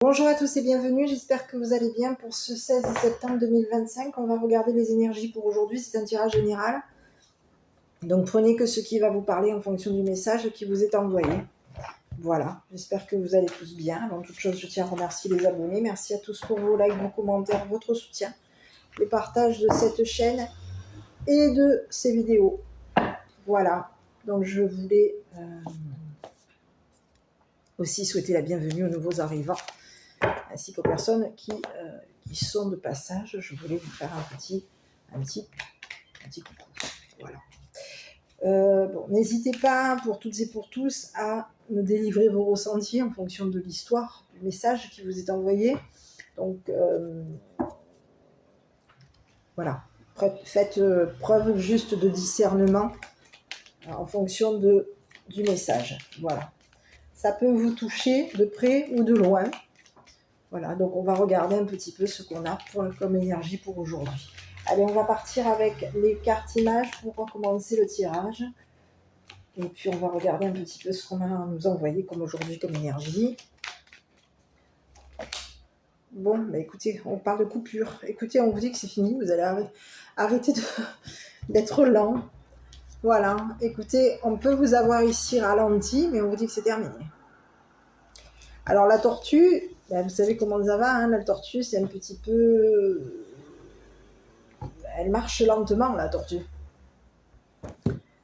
Bonjour à tous et bienvenue, j'espère que vous allez bien pour ce 16 septembre 2025. On va regarder les énergies pour aujourd'hui, c'est un tirage général. Donc prenez que ce qui va vous parler en fonction du message qui vous est envoyé. Voilà, j'espère que vous allez tous bien. Avant toute chose, je tiens à remercier les abonnés. Merci à tous pour vos likes, vos commentaires, votre soutien, le partage de cette chaîne et de ces vidéos. Voilà, donc je voulais aussi souhaiter la bienvenue aux nouveaux arrivants, ainsi qu'aux personnes qui sont de passage. Je voulais vous faire un petit coucou. Voilà. Bon, n'hésitez pas, pour toutes et pour tous, à me délivrer vos ressentis en fonction de l'histoire, du message qui vous est envoyé. Donc, voilà. Faites preuve juste de discernement en fonction du message. Voilà. Ça peut vous toucher de près ou de loin. Voilà, donc on va regarder un petit peu ce qu'on a comme énergie pour aujourd'hui. Allez, on va partir avec les cartes images pour commencer le tirage. Et puis on va regarder un petit peu ce qu'on a à nous envoyer comme aujourd'hui comme énergie. Bon, bah écoutez, on parle de coupure. Écoutez, on vous dit que c'est fini, vous allez arrêter d'être lent. Voilà, écoutez, on peut vous avoir ici ralenti, mais on vous dit que c'est terminé. Alors la tortue, bah, vous savez comment ça va, hein, la tortue, c'est un petit peu... Elle marche lentement, la tortue.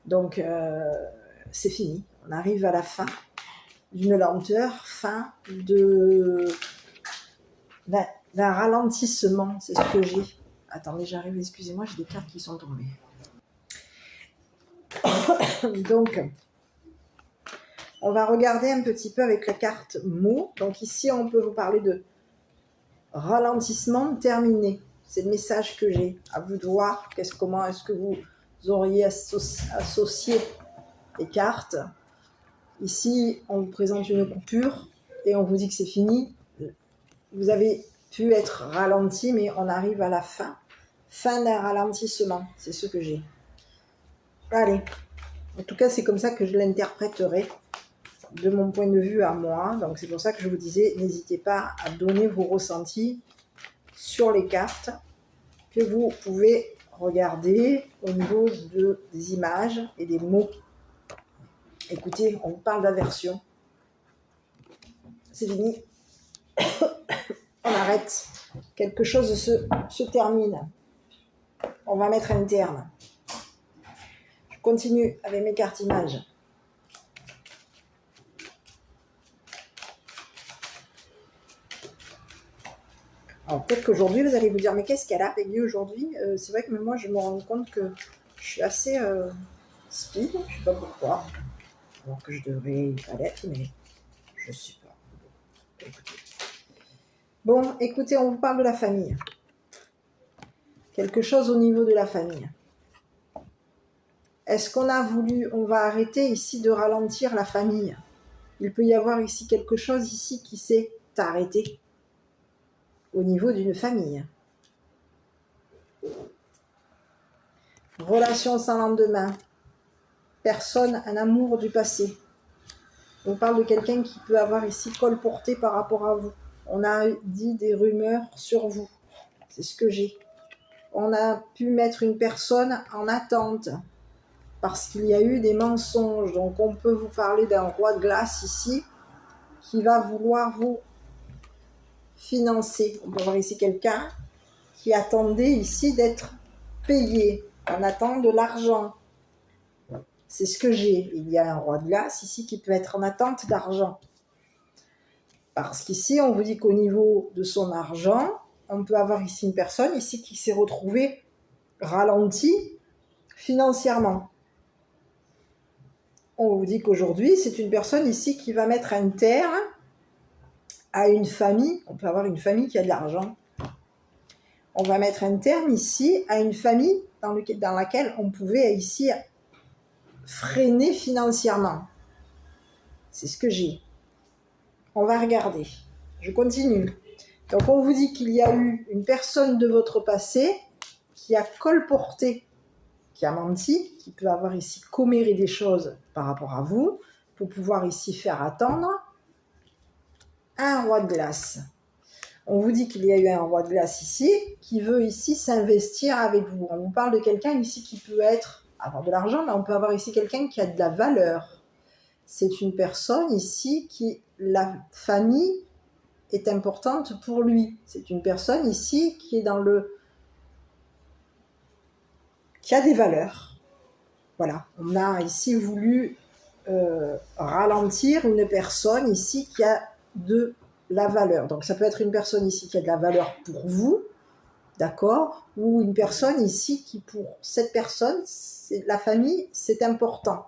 Donc, c'est fini. On arrive à la fin d'une lenteur, fin d'un ralentissement. C'est ce que j'ai. Attendez, j'arrive, excusez-moi, j'ai des cartes qui sont tombées. Donc, on va regarder un petit peu avec la carte mots. Donc ici, on peut vous parler de ralentissement terminé. C'est le message que j'ai. À vous de voir comment est-ce que vous auriez associé les cartes. Ici, on vous présente une coupure et on vous dit que c'est fini. Vous avez pu être ralenti, mais on arrive à la fin. Fin d'un ralentissement, c'est ce que j'ai. Allez, en tout cas, c'est comme ça que je l'interpréterai de mon point de vue à moi. Donc, c'est pour ça que je vous disais, n'hésitez pas à donner vos ressentis sur les cartes que vous pouvez regarder au niveau des images et des mots. Écoutez, on parle d'aversion. C'est fini. On arrête. Quelque chose se termine. On va mettre un terme. Je continue avec mes cartes images. Alors peut-être qu'aujourd'hui, vous allez vous dire, mais qu'est-ce qu'elle a, Peggy, aujourd'hui? C'est vrai que même moi, je me rends compte que je suis assez speed, je ne sais pas pourquoi. Alors que je devrais pas l'être, mais je ne sais pas. Bon, écoutez, on vous parle de la famille. Quelque chose au niveau de la famille. Est-ce qu'on a voulu, on va arrêter ici de ralentir la famille? Il peut y avoir ici quelque chose ici qui s'est arrêté au niveau d'une famille. Relation sans lendemain. Personne, un amour du passé. On parle de quelqu'un qui peut avoir ici colporté par rapport à vous. On a dit des rumeurs sur vous. C'est ce que j'ai. On a pu mettre une personne en attente parce qu'il y a eu des mensonges. Donc on peut vous parler d'un roi de glace ici qui va vouloir vous financer. On peut voir ici quelqu'un qui attendait ici d'être payé. On attend de l'argent. C'est ce que j'ai. Il y a un roi de glace ici qui peut être en attente d'argent. Parce qu'ici, on vous dit qu'au niveau de son argent, on peut avoir ici une personne ici qui s'est retrouvée ralentie financièrement. On vous dit qu'aujourd'hui, c'est une personne ici qui va mettre un terme à une famille. On peut avoir une famille qui a de l'argent. On va mettre un terme ici à une famille dans laquelle on pouvait ici freiner financièrement. C'est ce que j'ai. On va regarder. Je continue. Donc on vous dit qu'il y a eu une personne de votre passé qui a colporté, qui a menti, qui peut avoir ici comméré des choses par rapport à vous, pour pouvoir ici faire attendre un roi de glace. On vous dit qu'il y a eu un roi de glace ici, qui veut ici s'investir avec vous. On vous parle de quelqu'un ici qui peut avoir de l'argent, mais on peut avoir ici quelqu'un qui a de la valeur. C'est une personne ici qui, la famille est importante pour lui. C'est une personne ici qui est qui a des valeurs. Voilà, on a ici voulu ralentir une personne ici qui a de la valeur. Donc ça peut être une personne ici qui a de la valeur pour vous, d'accord, ou une personne ici qui, pour cette personne, la famille, c'est important.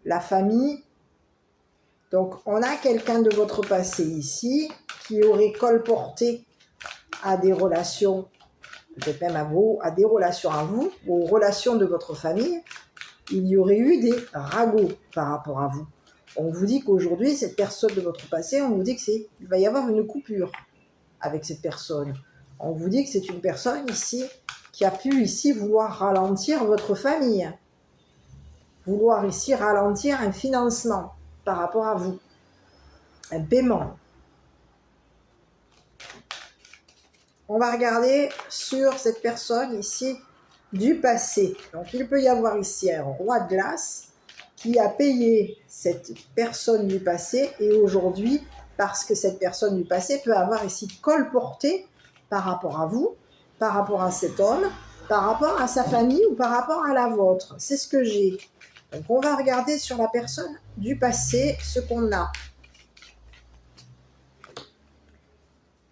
La famille, donc on a quelqu'un de votre passé ici qui aurait colporté à des relations, peut-être même à des relations à vous, ou aux relations de votre famille. Il y aurait eu des ragots par rapport à vous. On vous dit qu'aujourd'hui, cette personne de votre passé, on vous dit qu'il va y avoir une coupure avec cette personne. On vous dit que c'est une personne ici qui a pu ici vouloir ralentir votre famille, vouloir ici ralentir un financement par rapport à vous, un paiement. On va regarder sur cette personne ici du passé. Donc il peut y avoir ici un roi de glace qui a payé cette personne du passé et aujourd'hui, parce que cette personne du passé peut avoir ici colporté par rapport à vous, par rapport à cet homme, par rapport à sa famille ou par rapport à la vôtre. C'est ce que j'ai. Donc on va regarder sur la personne du passé ce qu'on a.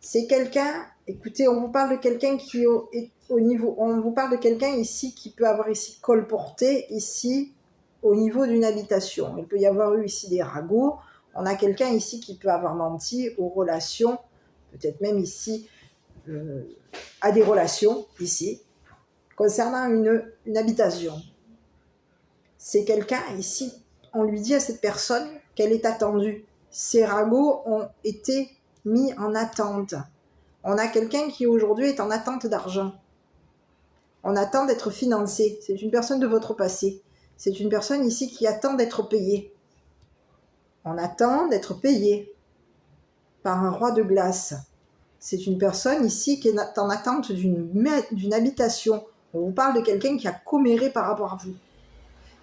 C'est quelqu'un, écoutez, on vous parle de quelqu'un qui est au niveau, on vous parle de quelqu'un ici qui peut avoir ici colporté ici au niveau d'une habitation. Il peut y avoir eu ici des ragots. On a quelqu'un ici qui peut avoir menti aux relations, peut-être même ici à des relations ici concernant une habitation. C'est quelqu'un ici, on lui dit à cette personne qu'elle est attendue. Ces ragots ont été mis en attente. On a quelqu'un qui aujourd'hui est en attente d'argent. On attend d'être financé. C'est une personne de votre passé. C'est une personne ici qui attend d'être payée. On attend d'être payé par un roi de glace. C'est une personne ici qui est en attente d'une habitation. On vous parle de quelqu'un qui a comméré par rapport à vous.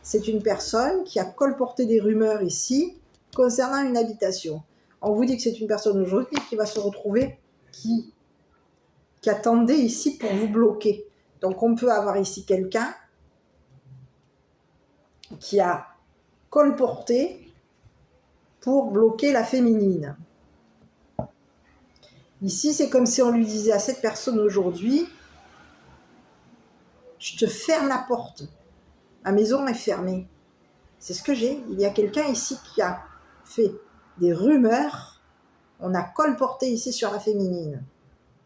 C'est une personne qui a colporté des rumeurs ici concernant une habitation. On vous dit que c'est une personne aujourd'hui qui va se retrouver, qui attendait ici pour vous bloquer. Donc on peut avoir ici quelqu'un qui a colporté pour bloquer la féminine. Ici, c'est comme si on lui disait à cette personne aujourd'hui, je te ferme la porte, ma maison est fermée. C'est ce que j'ai. Il y a quelqu'un ici qui a fait des rumeurs, on a colporté ici sur la féminine.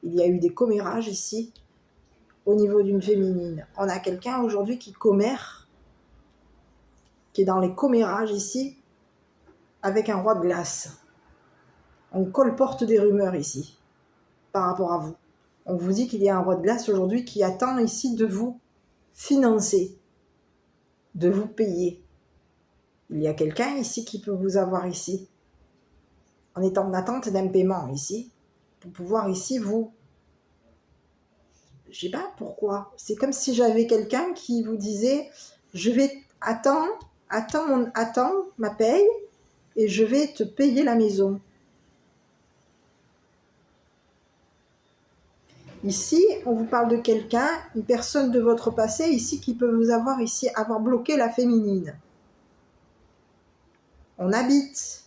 Il y a eu des commérages ici au niveau d'une féminine. On a quelqu'un aujourd'hui qui commère, qui est dans les commérages ici, avec un roi de glace. On colporte des rumeurs ici, par rapport à vous. On vous dit qu'il y a un roi de glace aujourd'hui qui attend ici de vous financer, de vous payer. Il y a quelqu'un ici qui peut vous avoir ici, en étant en attente d'un paiement ici, pour pouvoir ici vous... Je sais pas pourquoi. C'est comme si j'avais quelqu'un qui vous disait, je vais... Attends ma paye, et je vais te payer la maison. Ici, on vous parle de quelqu'un, une personne de votre passé ici qui peut vous avoir ici, avoir bloqué la féminine. On habite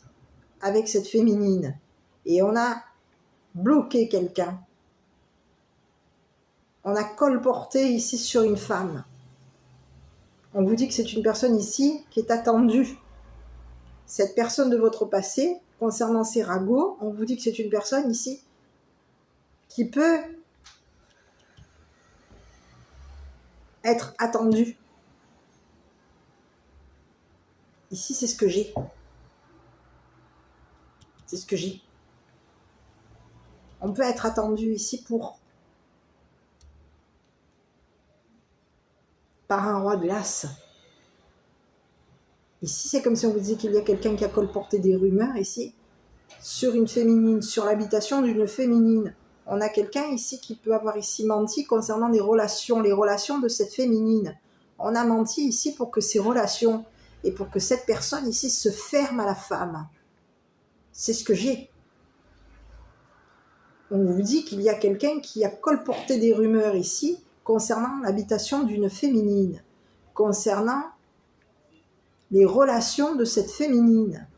avec cette féminine et on a bloqué quelqu'un. On a colporté ici sur une femme. On vous dit que c'est une personne ici qui est attendue. Cette personne de votre passé, concernant ces ragots, on vous dit que c'est une personne ici qui peut être attendue. Ici, c'est ce que j'ai. C'est ce que j'ai. On peut être attendu ici par un roi de glace. Ici, c'est comme si on vous disait qu'il y a quelqu'un qui a colporté des rumeurs ici sur une féminine, sur l'habitation d'une féminine. On a quelqu'un ici qui peut avoir ici menti concernant les relations de cette féminine. On a menti ici pour que ces relations et pour que cette personne ici se ferme à la femme. C'est ce que j'ai. On vous dit qu'il y a quelqu'un qui a colporté des rumeurs ici concernant l'habitation d'une féminine, concernant les relations de cette féminine.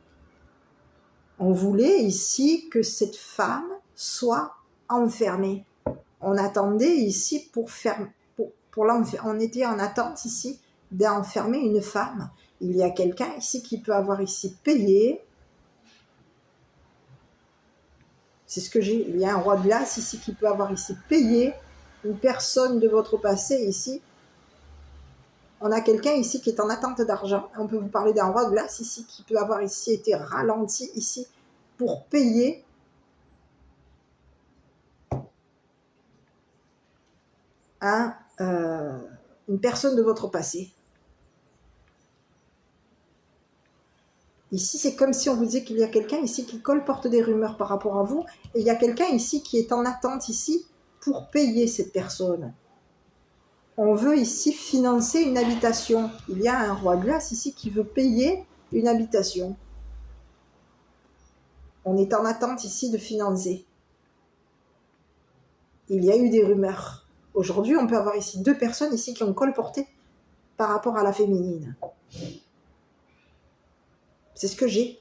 On voulait ici que cette femme soit enfermée. On attendait ici pour l'enfermer. On était en attente ici d'enfermer une femme. Il y a quelqu'un ici qui peut avoir ici payé. C'est ce que j'ai. Il y a un roi de glace ici qui peut avoir ici payé une personne de votre passé ici. On a quelqu'un ici qui est en attente d'argent. On peut vous parler d'un roi de glace ici qui peut avoir ici été ralenti ici pour payer une personne de votre passé. Ici, c'est comme si on vous disait qu'il y a quelqu'un ici qui colporte des rumeurs par rapport à vous, et il y a quelqu'un ici qui est en attente ici pour payer cette personne. On veut ici financer une habitation. Il y a un roi de glace ici qui veut payer une habitation. On est en attente ici de financer. Il y a eu des rumeurs. Aujourd'hui, on peut avoir ici 2 personnes ici qui ont colporté par rapport à la féminine. C'est ce que j'ai.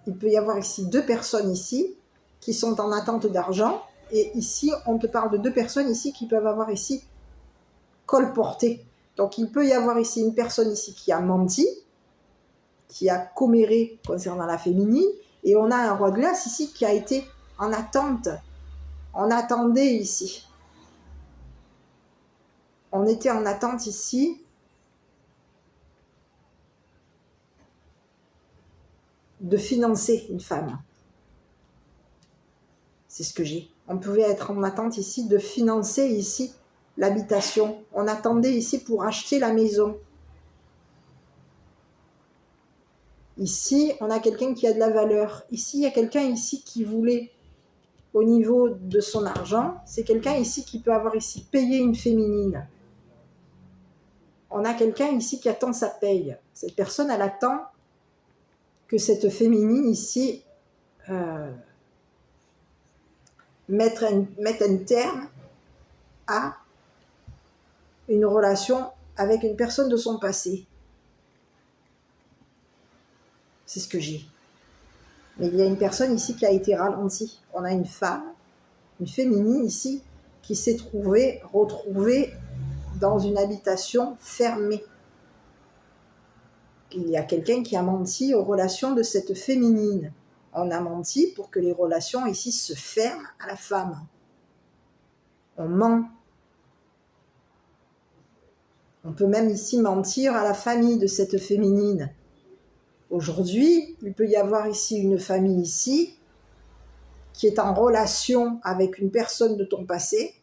Il peut y avoir ici 2 personnes ici qui sont en attente d'argent. Et ici, on te parle de 2 personnes ici qui peuvent avoir ici colporté. Donc, il peut y avoir ici une personne ici qui a menti, qui a comméré concernant la féminine. Et on a un roi de glace ici qui a été en attente. On attendait ici. On était en attente ici de financer une femme. C'est ce que j'ai. On pouvait être en attente ici de financer ici l'habitation. On attendait ici pour acheter la maison. Ici, on a quelqu'un qui a de la valeur. Ici, il y a quelqu'un ici qui voulait, au niveau de son argent, c'est quelqu'un ici qui peut avoir ici payé une féminine. On a quelqu'un ici qui attend sa paye. Cette personne, elle attend que cette féminine ici mette un terme à une relation avec une personne de son passé. C'est ce que j'ai. Mais il y a une personne ici qui a été ralentie. On a une femme, une féminine ici, qui s'est retrouvée dans une habitation fermée. Il y a quelqu'un qui a menti aux relations de cette féminine. On a menti pour que les relations ici se ferment à la femme. On ment. On peut même ici mentir à la famille de cette féminine. Aujourd'hui, il peut y avoir ici une famille ici qui est en relation avec une personne de ton passé.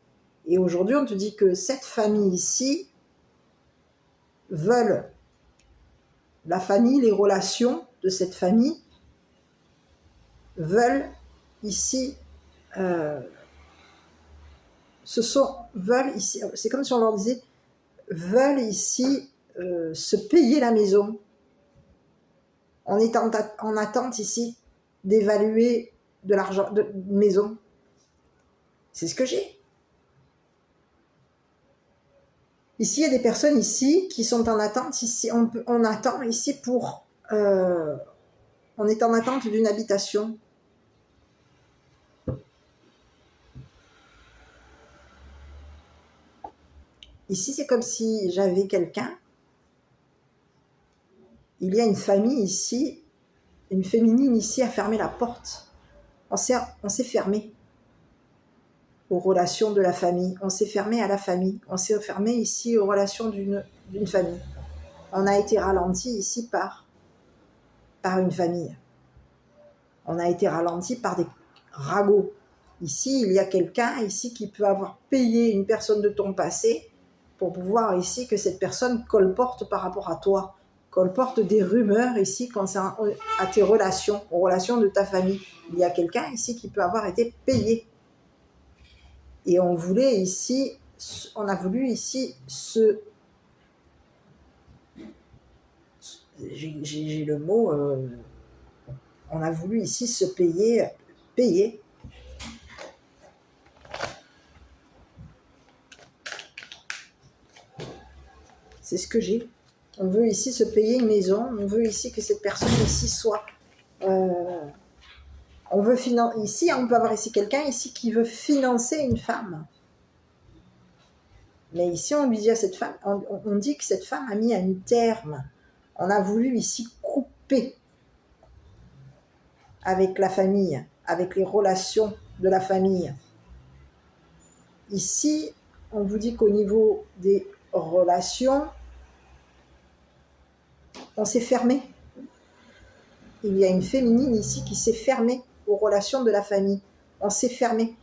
Et aujourd'hui, on te dit que cette famille ici veulent la famille, les relations de cette famille veulent ici, veulent ici, c'est comme si on leur disait, veulent ici se payer la maison. On est en attente ici d'évaluer de l'argent, de maison. C'est ce que j'ai. Ici, il y a des personnes ici qui sont en attente. Ici, on attend ici pour... on est en attente d'une habitation. Ici, c'est comme si j'avais quelqu'un. Il y a une famille ici, une féminine ici a fermé la porte. On s'est fermé aux relations de la famille. On s'est fermé à la famille. On s'est fermé ici aux relations d'une famille. On a été ralenti ici par une famille. On a été ralenti par des ragots. Ici, il y a quelqu'un ici qui peut avoir payé une personne de ton passé pour pouvoir ici que cette personne colporte par rapport à toi, colporte des rumeurs ici concernant à tes relations, aux relations de ta famille. Il y a quelqu'un ici qui peut avoir été payé. Et on a voulu ici j'ai le mot, on a voulu ici se payer. C'est ce que j'ai. On veut ici se payer une maison, on veut ici que cette personne ici soit... on veut ici, on peut avoir ici quelqu'un ici qui veut financer une femme. Mais ici, on lui dit à cette femme, on dit que cette femme a mis un terme. On a voulu ici couper avec la famille, avec les relations de la famille. Ici, on vous dit qu'au niveau des relations, on s'est fermé. Il y a une féminine ici qui s'est fermée aux relations de la famille. On s'est fermé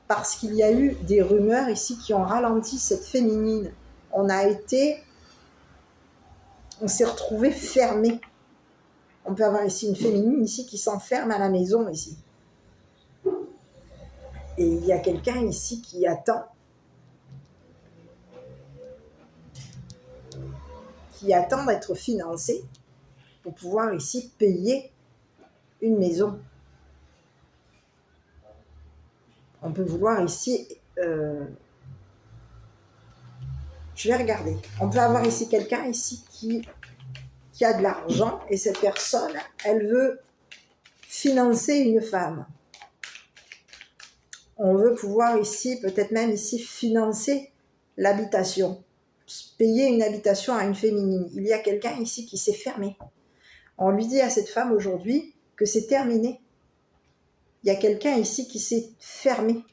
parce qu'il y a eu des rumeurs ici qui ont ralenti cette féminine. On s'est retrouvé fermé. On peut avoir ici une féminine ici qui s'enferme à la maison ici. Et il y a quelqu'un ici qui attend d'être financé pour pouvoir ici payer une maison. On peut vouloir ici... je vais regarder. On peut avoir ici quelqu'un ici qui a de l'argent et cette personne, elle veut financer une femme. On veut pouvoir ici, peut-être même ici, financer l'habitation. Payer une habitation à une féminine. Il y a quelqu'un ici qui s'est fermé. On lui dit à cette femme aujourd'hui que c'est terminé. Il y a quelqu'un ici qui s'est fermé.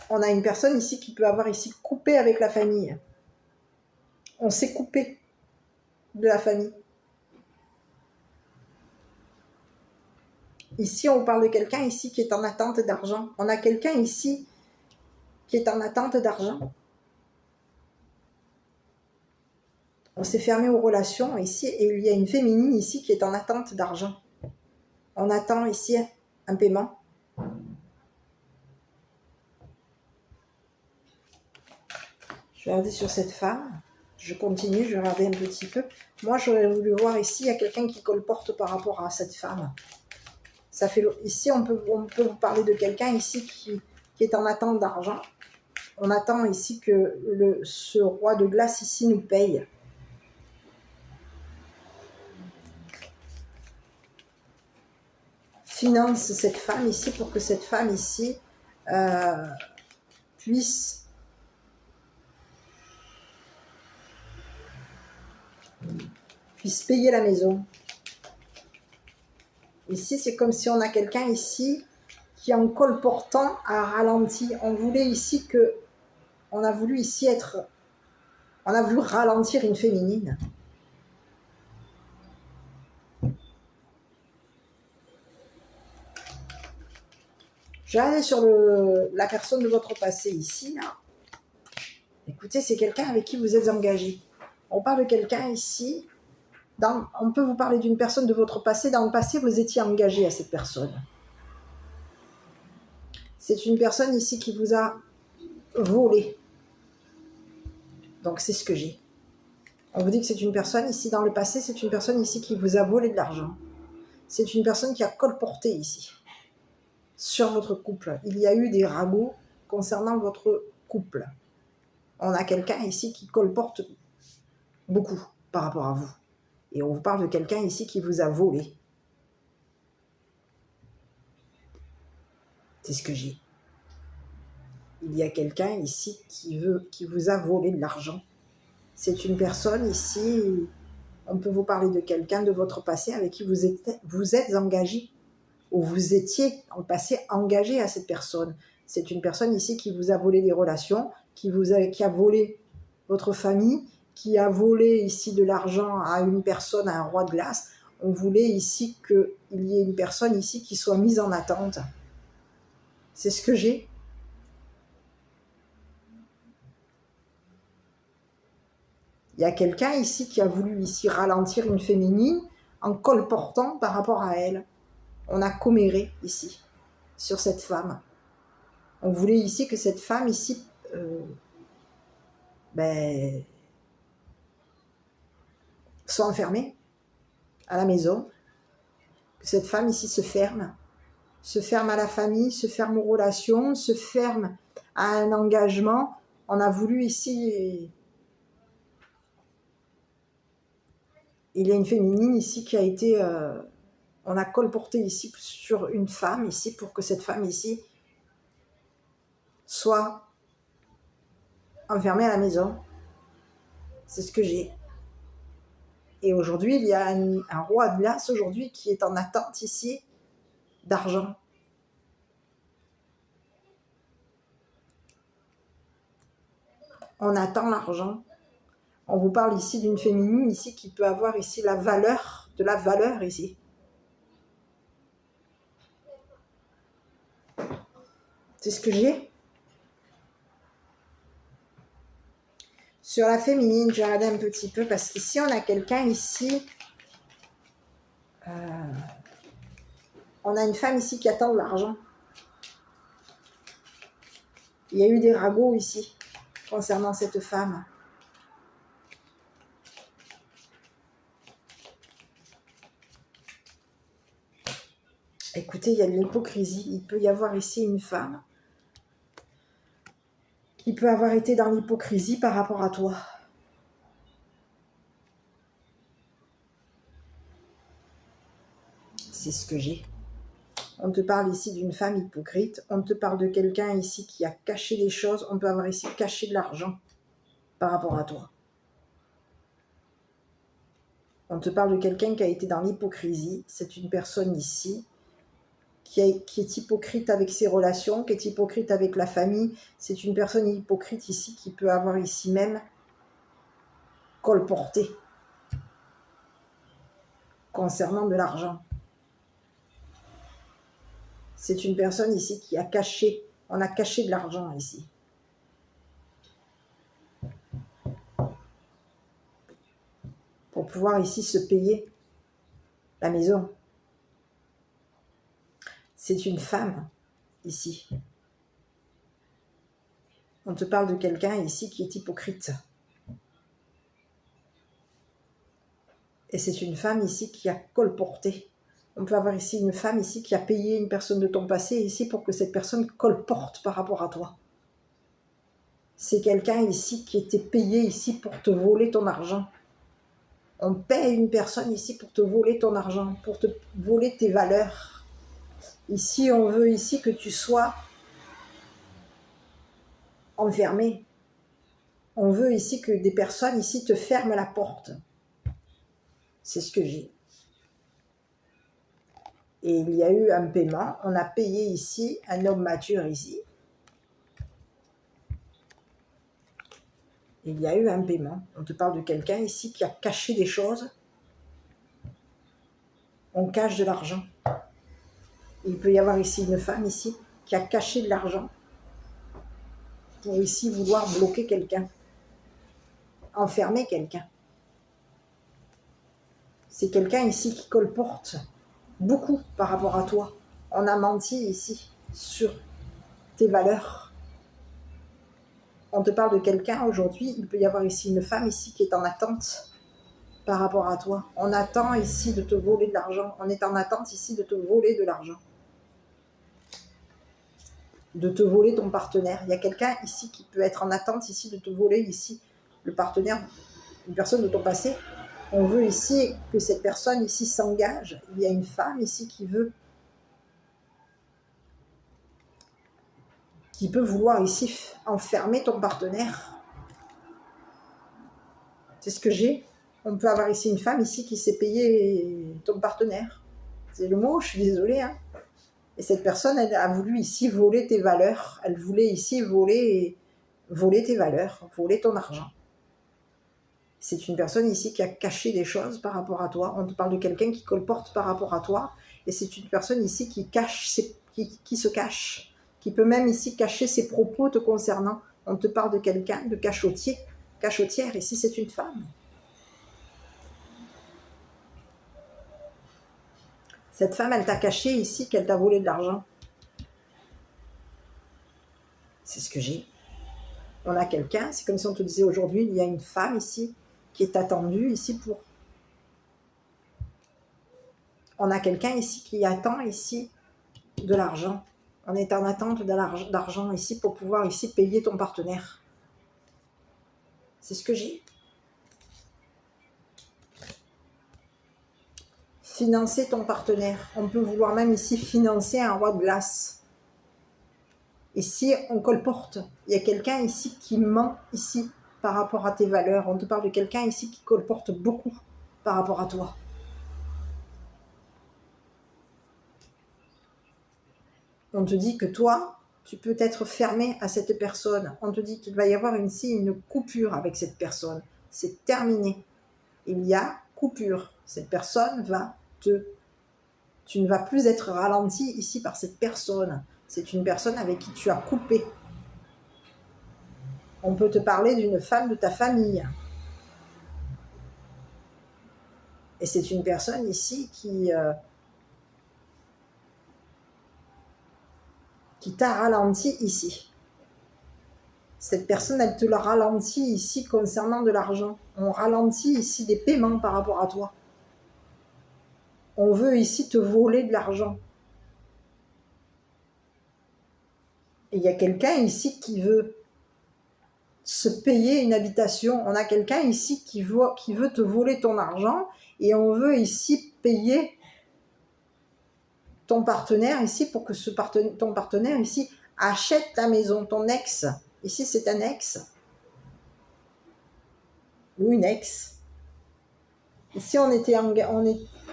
On a une personne ici qui peut avoir ici coupé avec la famille. On s'est coupé de la famille. Ici, on parle de quelqu'un ici qui est en attente d'argent. On a quelqu'un ici qui est en attente d'argent. On s'est fermé aux relations ici et il y a une féminine ici qui est en attente d'argent. On attend ici un paiement. Je vais regarder sur cette femme. Je continue, je vais regarder un petit peu. Moi, j'aurais voulu voir ici, il y a quelqu'un qui colporte par rapport à cette femme. Ici, on peut vous parler de quelqu'un ici qui est en attente d'argent. On attend ici que ce roi de glace ici nous paye. Finance cette femme ici pour que cette femme ici puisse payer la maison. Ici, c'est comme si on a quelqu'un ici qui, en colportant, a ralenti. On a voulu ralentir une féminine. Je vais aller sur la personne de votre passé ici. Là. Écoutez, c'est quelqu'un avec qui vous êtes engagé. On parle de quelqu'un ici. On peut vous parler d'une personne de votre passé. Dans le passé, vous étiez engagé à cette personne. C'est une personne ici qui vous a volé. Donc, c'est ce que j'ai. On vous dit que c'est une personne ici, dans le passé, c'est une personne ici qui vous a volé de l'argent. C'est une personne qui a colporté ici. Sur votre couple. Il y a eu des ragots concernant votre couple. On a quelqu'un ici qui colporte beaucoup par rapport à vous. Et on vous parle de quelqu'un ici qui vous a volé. C'est ce que j'ai. Il y a quelqu'un ici qui vous a volé de l'argent. C'est une personne ici, on peut vous parler de quelqu'un de votre passé avec qui vous êtes engagé. Ou vous étiez en passé engagé à cette personne. C'est une personne ici qui vous a volé des relations, qui a volé votre famille, qui a volé ici de l'argent à une personne, à un roi de glace. On voulait ici qu'il y ait une personne ici qui soit mise en attente. C'est ce que j'ai. Il y a quelqu'un ici qui a voulu ici ralentir une féminine en colportant par rapport à elle. On a comméré ici, sur cette femme. On voulait ici que cette femme ici, soit enfermée à la maison, que cette femme ici se ferme à la famille, se ferme aux relations, se ferme à un engagement. On a voulu ici... Il y a une féminine ici qui a été... on a colporté ici sur une femme ici pour que cette femme ici soit enfermée à la maison. C'est ce que j'ai. Et aujourd'hui, il y a un roi de glace aujourd'hui qui est en attente ici d'argent. On attend l'argent. On vous parle ici d'une féminine ici qui peut avoir ici la valeur, de la valeur ici. C'est ce que j'ai. Sur la féminine, je vais regarder un petit peu parce qu'ici, on a quelqu'un ici. On a une femme ici qui attend de l'argent. Il y a eu des ragots ici concernant cette femme. Écoutez, il y a de l'hypocrisie. Il peut y avoir ici une femme qui peut avoir été dans l'hypocrisie par rapport à toi. C'est ce que j'ai. On te parle ici d'une femme hypocrite. On te parle de quelqu'un ici qui a caché des choses. On peut avoir ici caché de l'argent par rapport à toi. On te parle de quelqu'un qui a été dans l'hypocrisie. C'est une personne ici qui est hypocrite avec ses relations, qui est hypocrite avec la famille. C'est une personne hypocrite ici qui peut avoir ici même colporté concernant de l'argent. C'est une personne ici qui a caché, on a caché de l'argent ici. Pour pouvoir ici se payer la maison. C'est une femme ici. On te parle de quelqu'un ici qui est hypocrite. Et c'est une femme ici qui a colporté. On peut avoir ici une femme ici qui a payé une personne de ton passé ici pour que cette personne colporte par rapport à toi. C'est quelqu'un ici qui était payé ici pour te voler ton argent. On paie une personne ici pour te voler ton argent, pour te voler tes valeurs. Ici, on veut ici que tu sois enfermé. On veut ici que des personnes ici te ferment la porte. C'est ce que j'ai. Et il y a eu un paiement. On a payé ici un homme mature ici. Il y a eu un paiement. On te parle de quelqu'un ici qui a caché des choses. On cache de l'argent. Il peut y avoir ici une femme ici qui a caché de l'argent pour ici vouloir bloquer quelqu'un, enfermer quelqu'un. C'est quelqu'un ici qui colporte beaucoup par rapport à toi. On a menti ici sur tes valeurs. On te parle de quelqu'un aujourd'hui, il peut y avoir ici une femme ici qui est en attente par rapport à toi. On attend ici de te voler de l'argent. On est en attente ici de te voler de l'argent. De te voler ton partenaire. Il y a quelqu'un ici qui peut être en attente ici de te voler ici le partenaire, une personne de ton passé. On veut ici que cette personne ici s'engage. Il y a une femme ici qui peut vouloir ici enfermer ton partenaire. C'est ce que j'ai. On peut avoir ici une femme ici qui s'est payé ton partenaire. C'est le mot, je suis désolée. Hein. Et cette personne, elle a voulu ici voler tes valeurs. Elle voulait ici voler tes valeurs, voler ton argent. C'est une personne ici qui a caché des choses par rapport à toi. On te parle de quelqu'un qui colporte par rapport à toi. Et c'est une personne ici qui se cache, qui peut même ici cacher ses propos te concernant. On te parle de quelqu'un de cachotier. cachotière, ici c'est une femme. Cette femme, elle t'a caché ici qu'elle t'a volé de l'argent. C'est ce que j'ai. On a quelqu'un, c'est comme si on te disait aujourd'hui, il y a une femme ici qui est attendue ici pour... On a quelqu'un ici qui attend ici de l'argent. On est en attente d'argent ici pour pouvoir ici payer ton partenaire. C'est ce que j'ai. Financer ton partenaire. On peut vouloir même ici financer un roi de glace. Ici, on colporte. Il y a quelqu'un ici qui ment ici par rapport à tes valeurs. On te parle de quelqu'un ici qui colporte beaucoup par rapport à toi. On te dit que toi, tu peux être fermé à cette personne. On te dit qu'il va y avoir ici une coupure avec cette personne. C'est terminé. Il y a coupure. Cette personne va te... Tu ne vas plus être ralenti ici par cette personne. C'est une personne avec qui tu as coupé. On peut te parler d'une femme de ta famille. Et c'est une personne ici qui t'a ralenti ici. Cette personne, elle te le ralentit ici concernant de l'argent. On ralentit ici des paiements par rapport à toi. On veut ici te voler de l'argent. Et il y a quelqu'un ici qui veut se payer une habitation. On a quelqu'un ici qui veut te voler ton argent et on veut ici payer ton partenaire ici pour que ton partenaire ici achète ta maison, ton ex. Ici, c'est un ex ou une ex. Ici,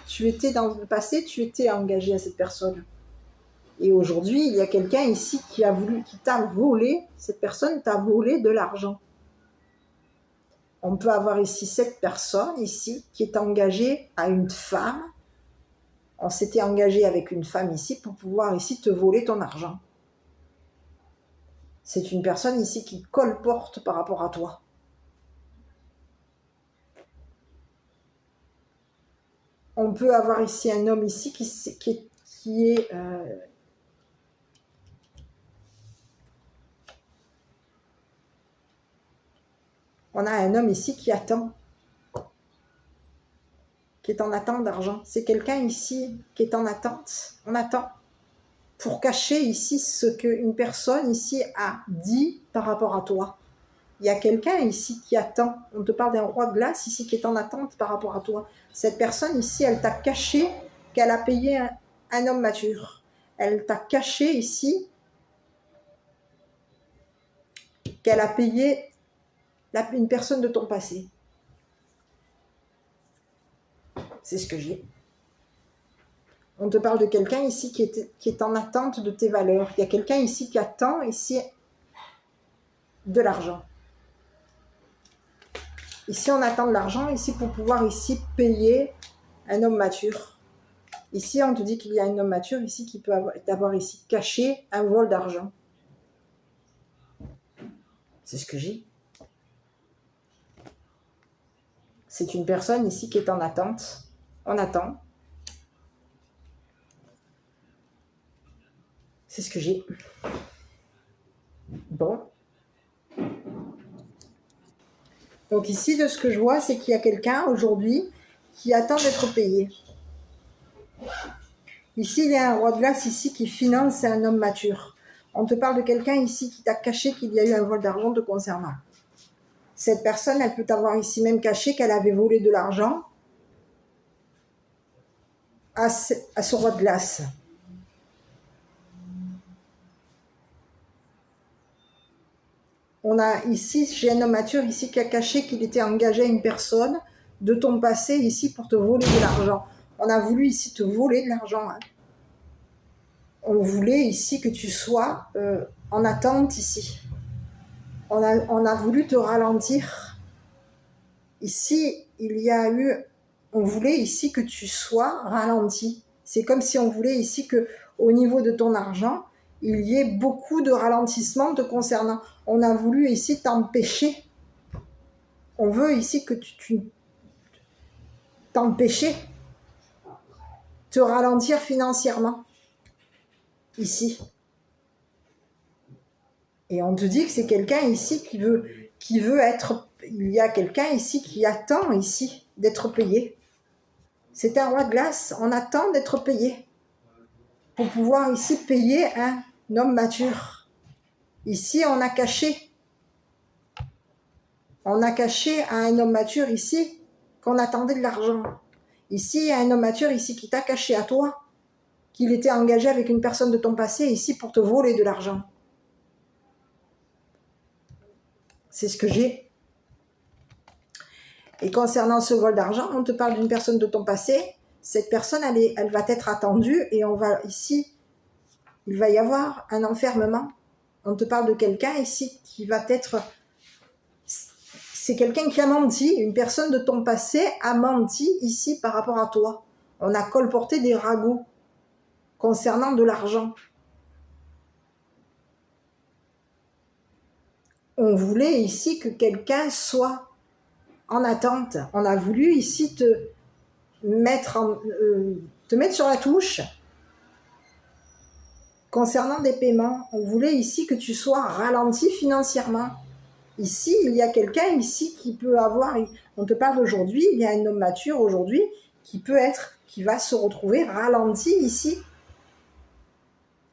tu étais dans le passé, tu étais engagé à cette personne. Et aujourd'hui, il y a quelqu'un ici qui t'a volé, cette personne t'a volé de l'argent. On peut avoir ici cette personne ici qui est engagée à une femme. On s'était engagé avec une femme ici pour pouvoir ici te voler ton argent. C'est une personne ici qui colporte par rapport à toi. On peut avoir ici un homme ici qui est on a un homme ici qui attend, qui est en attente d'argent. C'est quelqu'un ici qui est en attente. On attend pour cacher ici ce qu'une personne ici a dit par rapport à toi. Il y a quelqu'un ici qui attend. On te parle d'un roi de glace ici qui est en attente par rapport à toi. Cette personne ici, elle t'a caché qu'elle a payé un homme mature. Elle t'a caché ici qu'elle a payé une personne de ton passé. C'est ce que j'ai. On te parle de quelqu'un ici qui est en attente de tes valeurs. Il y a quelqu'un ici qui attend ici de l'argent. Ici, on attend de l'argent ici pour pouvoir ici payer un homme mature. Ici, on te dit qu'il y a un homme mature ici qui peut avoir ici caché un vol d'argent. C'est ce que j'ai. C'est une personne ici qui est en attente. On attend. C'est ce que j'ai. Bon. Donc ici, de ce que je vois, c'est qu'il y a quelqu'un aujourd'hui qui attend d'être payé. Ici, il y a un roi de glace ici qui finance un homme mature. On te parle de quelqu'un ici qui t'a caché qu'il y a eu un vol d'argent te concernant. Cette personne, elle peut t'avoir ici même caché qu'elle avait volé de l'argent à ce roi de glace. On a ici, j'ai un homme mature ici qui a caché qu'il était engagé à une personne de ton passé ici pour te voler de l'argent. On a voulu ici te voler de l'argent. Hein. On voulait ici que tu sois en attente ici. On a voulu te ralentir. Ici, on voulait ici que tu sois ralenti. C'est comme si on voulait ici que, au niveau de ton argent, il y ait beaucoup de ralentissement te concernant. On a voulu ici t'empêcher on veut ici que tu t'empêcher, te ralentir financièrement, ici. Et on te dit que c'est quelqu'un ici qui veut être, il y a quelqu'un ici qui attend ici d'être payé. C'est un roi de glace, on attend d'être payé pour pouvoir ici payer un homme mature. Ici, on a caché à un homme mature ici qu'on attendait de l'argent. Ici, il y a un homme mature ici qui t'a caché à toi qu'il était engagé avec une personne de ton passé ici pour te voler de l'argent. C'est ce que j'ai. Et concernant ce vol d'argent, on te parle d'une personne de ton passé. Cette personne, elle va être attendue et on va ici, il va y avoir un enfermement. On te parle de quelqu'un ici qui va être... C'est quelqu'un qui a menti, une personne de ton passé a menti ici par rapport à toi. On a colporté des ragots concernant de l'argent. On voulait ici que quelqu'un soit en attente. On a voulu ici te mettre sur la touche concernant des paiements. On voulait ici que tu sois ralenti financièrement. Ici, il y a quelqu'un ici qui peut avoir, on te parle d'aujourd'hui, il y a un homme mature aujourd'hui qui va se retrouver ralenti ici.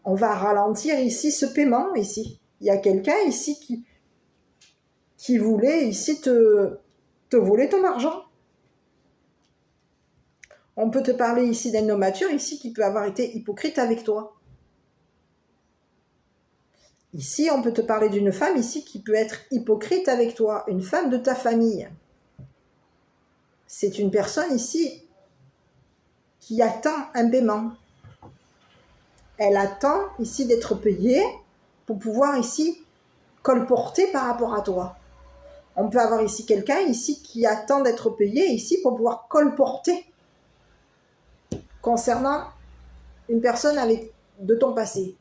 On va ralentir ici ce paiement ici. Il y a quelqu'un ici qui voulait ici te voler ton argent. On peut te parler ici d'un homme mature ici qui peut avoir été hypocrite avec toi. Ici, on peut te parler d'une femme ici qui peut être hypocrite avec toi, une femme de ta famille. C'est une personne ici qui attend un paiement. Elle attend ici d'être payée pour pouvoir ici colporter par rapport à toi. On peut avoir ici quelqu'un ici qui attend d'être payé ici pour pouvoir colporter concernant une personne de ton passé.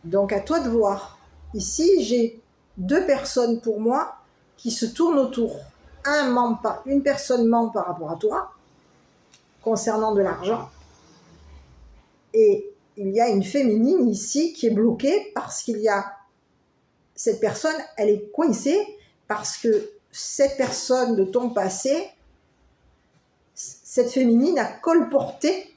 Donc à toi de voir. Ici, j'ai 2 personnes pour moi qui se tournent autour. Une personne ment par rapport à toi concernant de l'argent. Et il y a une féminine ici qui est bloquée parce qu'il y a cette personne, elle est coincée parce que cette personne de ton passé, cette féminine a colporté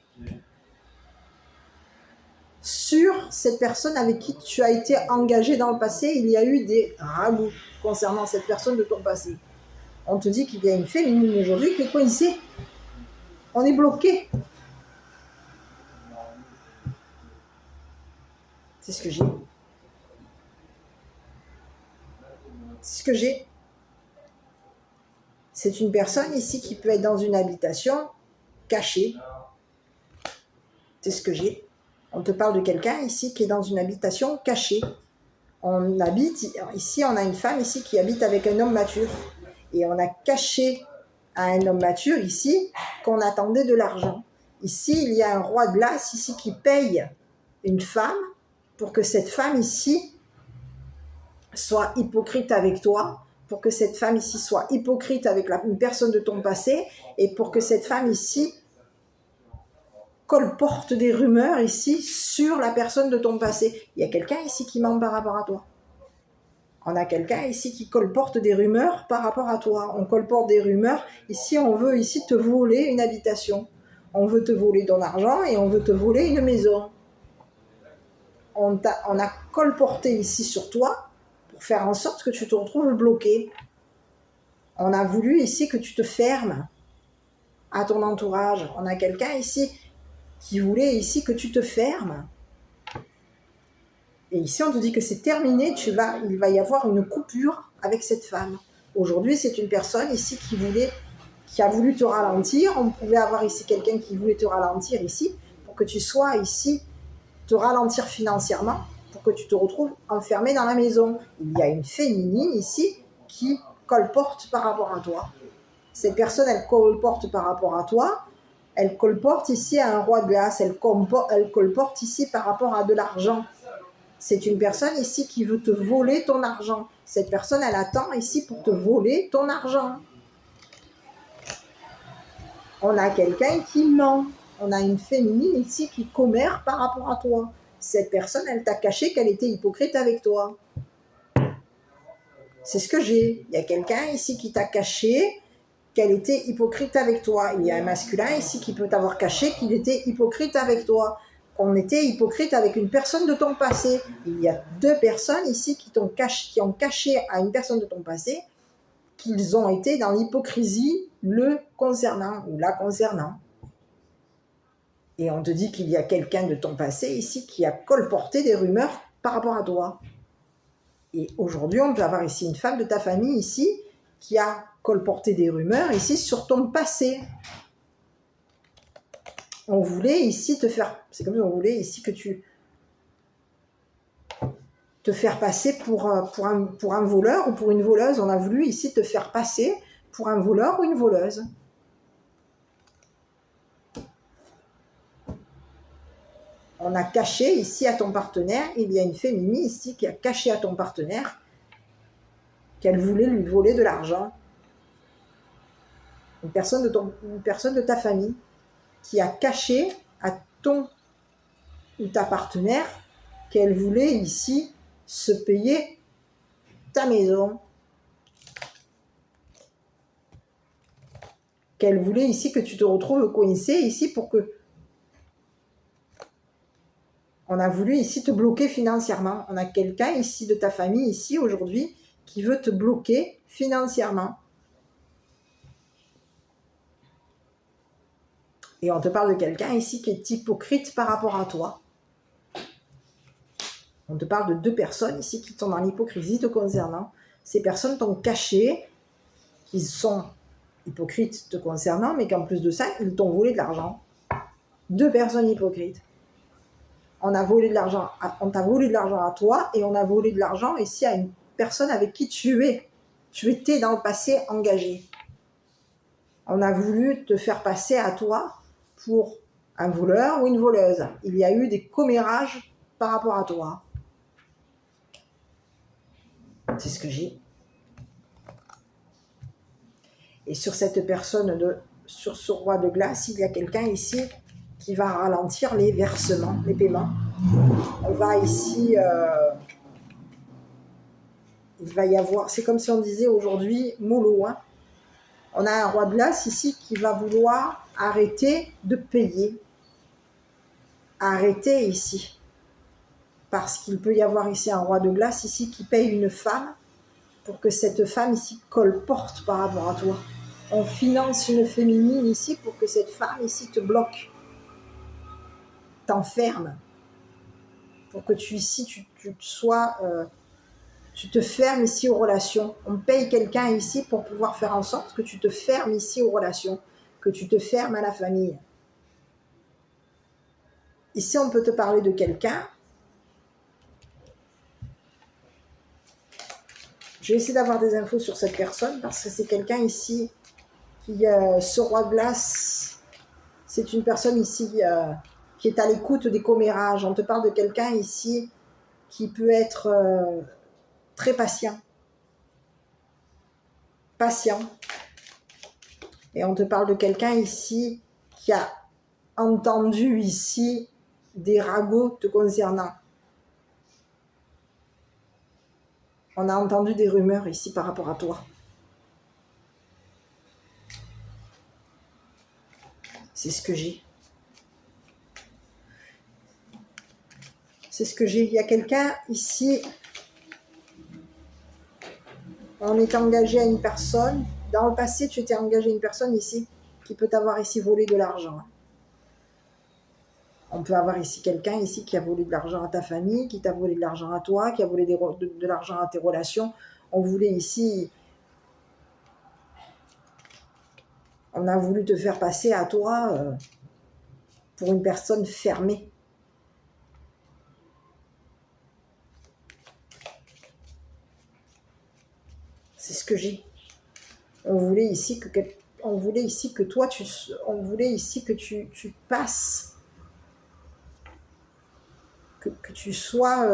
sur cette personne avec qui tu as été engagé dans le passé. Il y a eu des ragots concernant cette personne de ton passé. On te dit qu'il y a une féminine aujourd'hui qui est coincée. On est bloqué. C'est ce que j'ai. C'est ce que j'ai. C'est une personne ici qui peut être dans une habitation cachée. C'est ce que j'ai. On te parle de quelqu'un ici qui est dans une habitation cachée. On habite, ici on a une femme ici qui habite avec un homme mature. Et on a caché à un homme mature ici qu'on attendait de l'argent. Ici, il y a un roi de glace ici qui paye une femme pour que cette femme ici soit hypocrite avec toi, pour que cette femme ici soit hypocrite avec une personne de ton passé, et pour que cette femme ici colporte des rumeurs ici sur la personne de ton passé. Il y a quelqu'un ici qui ment par rapport à toi. On a quelqu'un ici qui colporte des rumeurs par rapport à toi. On colporte des rumeurs. Ici, on veut ici te voler une habitation. On veut te voler ton argent et on veut te voler une maison. On a colporté ici sur toi pour faire en sorte que tu te retrouves bloqué. On a voulu ici que tu te fermes à ton entourage. On a quelqu'un ici qui voulait ici que tu te fermes. Et ici, on te dit que c'est terminé, il va y avoir une coupure avec cette femme. Aujourd'hui, c'est une personne ici qui a voulu te ralentir. On pouvait avoir ici quelqu'un qui voulait te ralentir ici, pour que tu sois ici, te ralentir financièrement, pour que tu te retrouves enfermé dans la maison. Il y a une féminine ici qui colporte par rapport à toi. Cette personne, elle colporte par rapport à toi. Elle colporte ici à un roi de glace. Elle colporte ici par rapport à de l'argent. C'est une personne ici qui veut te voler ton argent. Cette personne, elle attend ici pour te voler ton argent. On a quelqu'un qui ment. On a une féminine ici qui commère par rapport à toi. Cette personne, elle t'a caché qu'elle était hypocrite avec toi. C'est ce que j'ai. Il y a quelqu'un ici qui t'a caché qu'elle était hypocrite avec toi. Il y a un masculin ici qui peut t'avoir caché qu'il était hypocrite avec toi. Qu'on était hypocrite avec une personne de ton passé. Il y a deux personnes ici qui ont caché à une personne de ton passé qu'ils ont été dans l'hypocrisie le concernant ou la concernant. Et on te dit qu'il y a quelqu'un de ton passé ici qui a colporté des rumeurs par rapport à toi. Et aujourd'hui, on peut avoir ici une femme de ta famille ici qui a colporté des rumeurs ici sur ton passé. On voulait ici te faire... C'est comme si on voulait ici que tu... te faire passer pour un voleur ou pour une voleuse. On a voulu ici te faire passer pour un voleur ou une voleuse. On a caché ici à ton partenaire, il y a une féminine ici qui a caché à ton partenaire qu'elle voulait lui voler de l'argent. Une personne de ta famille qui a caché à ton ou ta partenaire qu'elle voulait ici se payer ta maison. Qu'elle voulait ici que tu te retrouves coincé ici pour que... On a voulu ici te bloquer financièrement. On a quelqu'un ici de ta famille, ici aujourd'hui, qui veut te bloquer financièrement. Et on te parle de quelqu'un ici qui est hypocrite par rapport à toi. On te parle de deux personnes ici qui sont dans l'hypocrisie te concernant. Ces personnes t'ont caché qu'ils sont hypocrites te concernant, mais qu'en plus de ça, ils t'ont volé de l'argent. Deux personnes hypocrites. On t'a volé de l'argent à toi et on a volé de l'argent ici à une personne avec qui tu étais dans le passé engagé. On a voulu te faire passer à toi pour un voleur ou une voleuse. Il y a eu des commérages par rapport à toi. C'est ce que j'ai. Et sur cette personne, sur ce roi de glace, il y a quelqu'un ici qui va ralentir les versements, les paiements. On va ici... il va y avoir... C'est comme si on disait aujourd'hui, mollo, hein. On a un roi de glace ici qui va vouloir arrêter de payer. Arrêter ici. Parce qu'il peut y avoir ici un roi de glace ici qui paye une femme pour que cette femme ici colporte par rapport à toi. On finance une féminine ici pour que cette femme ici te bloque, t'enferme, pour que tu te fermes ici aux relations. On paye quelqu'un ici pour pouvoir faire en sorte que tu te fermes ici aux relations, que tu te fermes à la famille. Ici, on peut te parler de quelqu'un. Je vais essayer d'avoir des infos sur cette personne parce que c'est quelqu'un ici qui, ce roi de glace, c'est une personne ici qui est à l'écoute des commérages. On te parle de quelqu'un ici qui peut être très patient. Et on te parle de quelqu'un ici qui a entendu ici des ragots te concernant. On a entendu des rumeurs ici par rapport à toi. C'est ce que j'ai. C'est ce que j'ai. Il y a quelqu'un ici, on est engagé à une personne. Dans le passé, tu étais engagé à une personne ici qui peut t'avoir ici volé de l'argent. On peut avoir ici quelqu'un ici qui a volé de l'argent à ta famille, qui t'a volé de l'argent à toi, qui a volé de l'argent à tes relations. On voulait ici... On a voulu te faire passer à toi pour une personne fermée. C'est ce que j'ai. On voulait ici que tu passes, que tu sois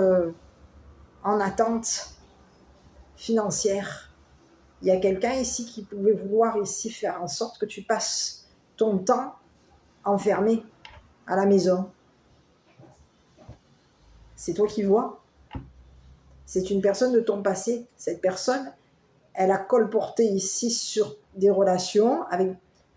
en attente financière. Il y a quelqu'un ici qui pouvait vouloir ici faire en sorte que tu passes ton temps enfermé à la maison. C'est toi qui vois. C'est une personne de ton passé. Cette personne, elle a colporté ici sur des relations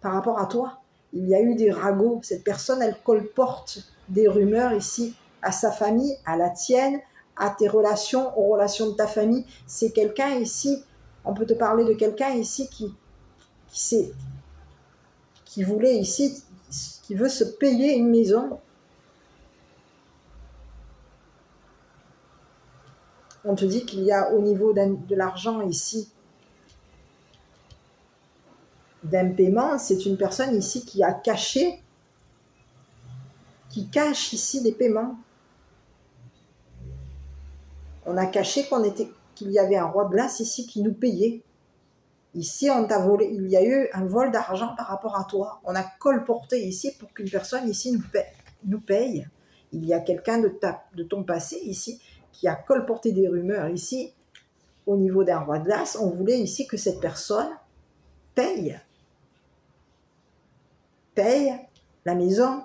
par rapport à toi. Il y a eu des ragots. Cette personne, elle colporte des rumeurs ici à sa famille, à la tienne, à tes relations, aux relations de ta famille. C'est quelqu'un ici, on peut te parler de quelqu'un ici qui voulait ici, qui veut se payer une maison. On te dit qu'il y a au niveau de l'argent ici, d'un paiement, c'est une personne ici qui cache ici des paiements. On a caché qu'il y avait un roi de glace ici qui nous payait. Ici, on t'a volé, il y a eu un vol d'argent par rapport à toi. On a colporté ici pour qu'une personne ici nous paye. Il y a quelqu'un de ton passé ici qui a colporté des rumeurs ici au niveau d'un roi de glace. On voulait ici que cette personne paye la maison.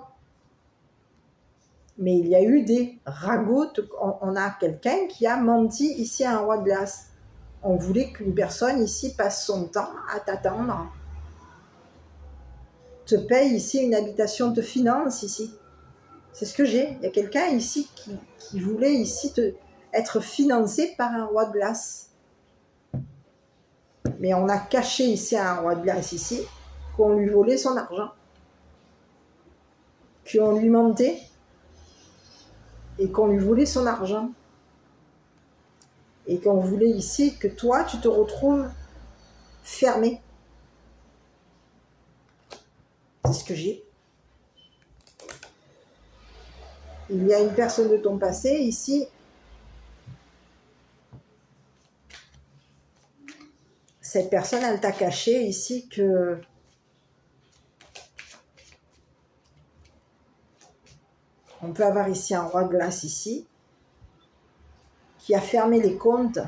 Mais il y a eu des ragots. On a quelqu'un qui a menti ici à un roi de glace. On voulait qu'une personne ici passe son temps à t'attendre, te paye ici une habitation, te finance ici. C'est ce que j'ai. Il y a quelqu'un ici qui voulait ici être financé par un roi de glace. Mais on a caché ici à un roi de glace ici qu'on lui volait son argent, qu'on lui mentait et qu'on lui volait son argent. Et qu'on voulait ici que toi, tu te retrouves fermé. C'est ce que j'ai. Il y a une personne de ton passé ici. Cette personne, elle t'a caché ici que on peut avoir ici un roi de glace ici qui a fermé les comptes.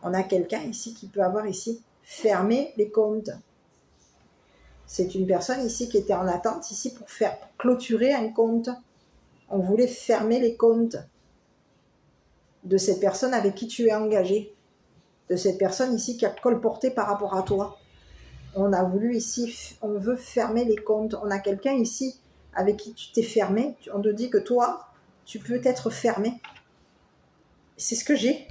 On a quelqu'un ici qui peut avoir ici fermé les comptes. C'est une personne ici qui était en attente ici pour clôturer un compte. On voulait fermer les comptes de cette personne avec qui tu es engagé, de cette personne ici qui a colporté par rapport à toi. On a voulu ici, on veut fermer les comptes. On a quelqu'un ici avec qui tu t'es fermé. On te dit que toi, tu peux être fermé. C'est ce que j'ai.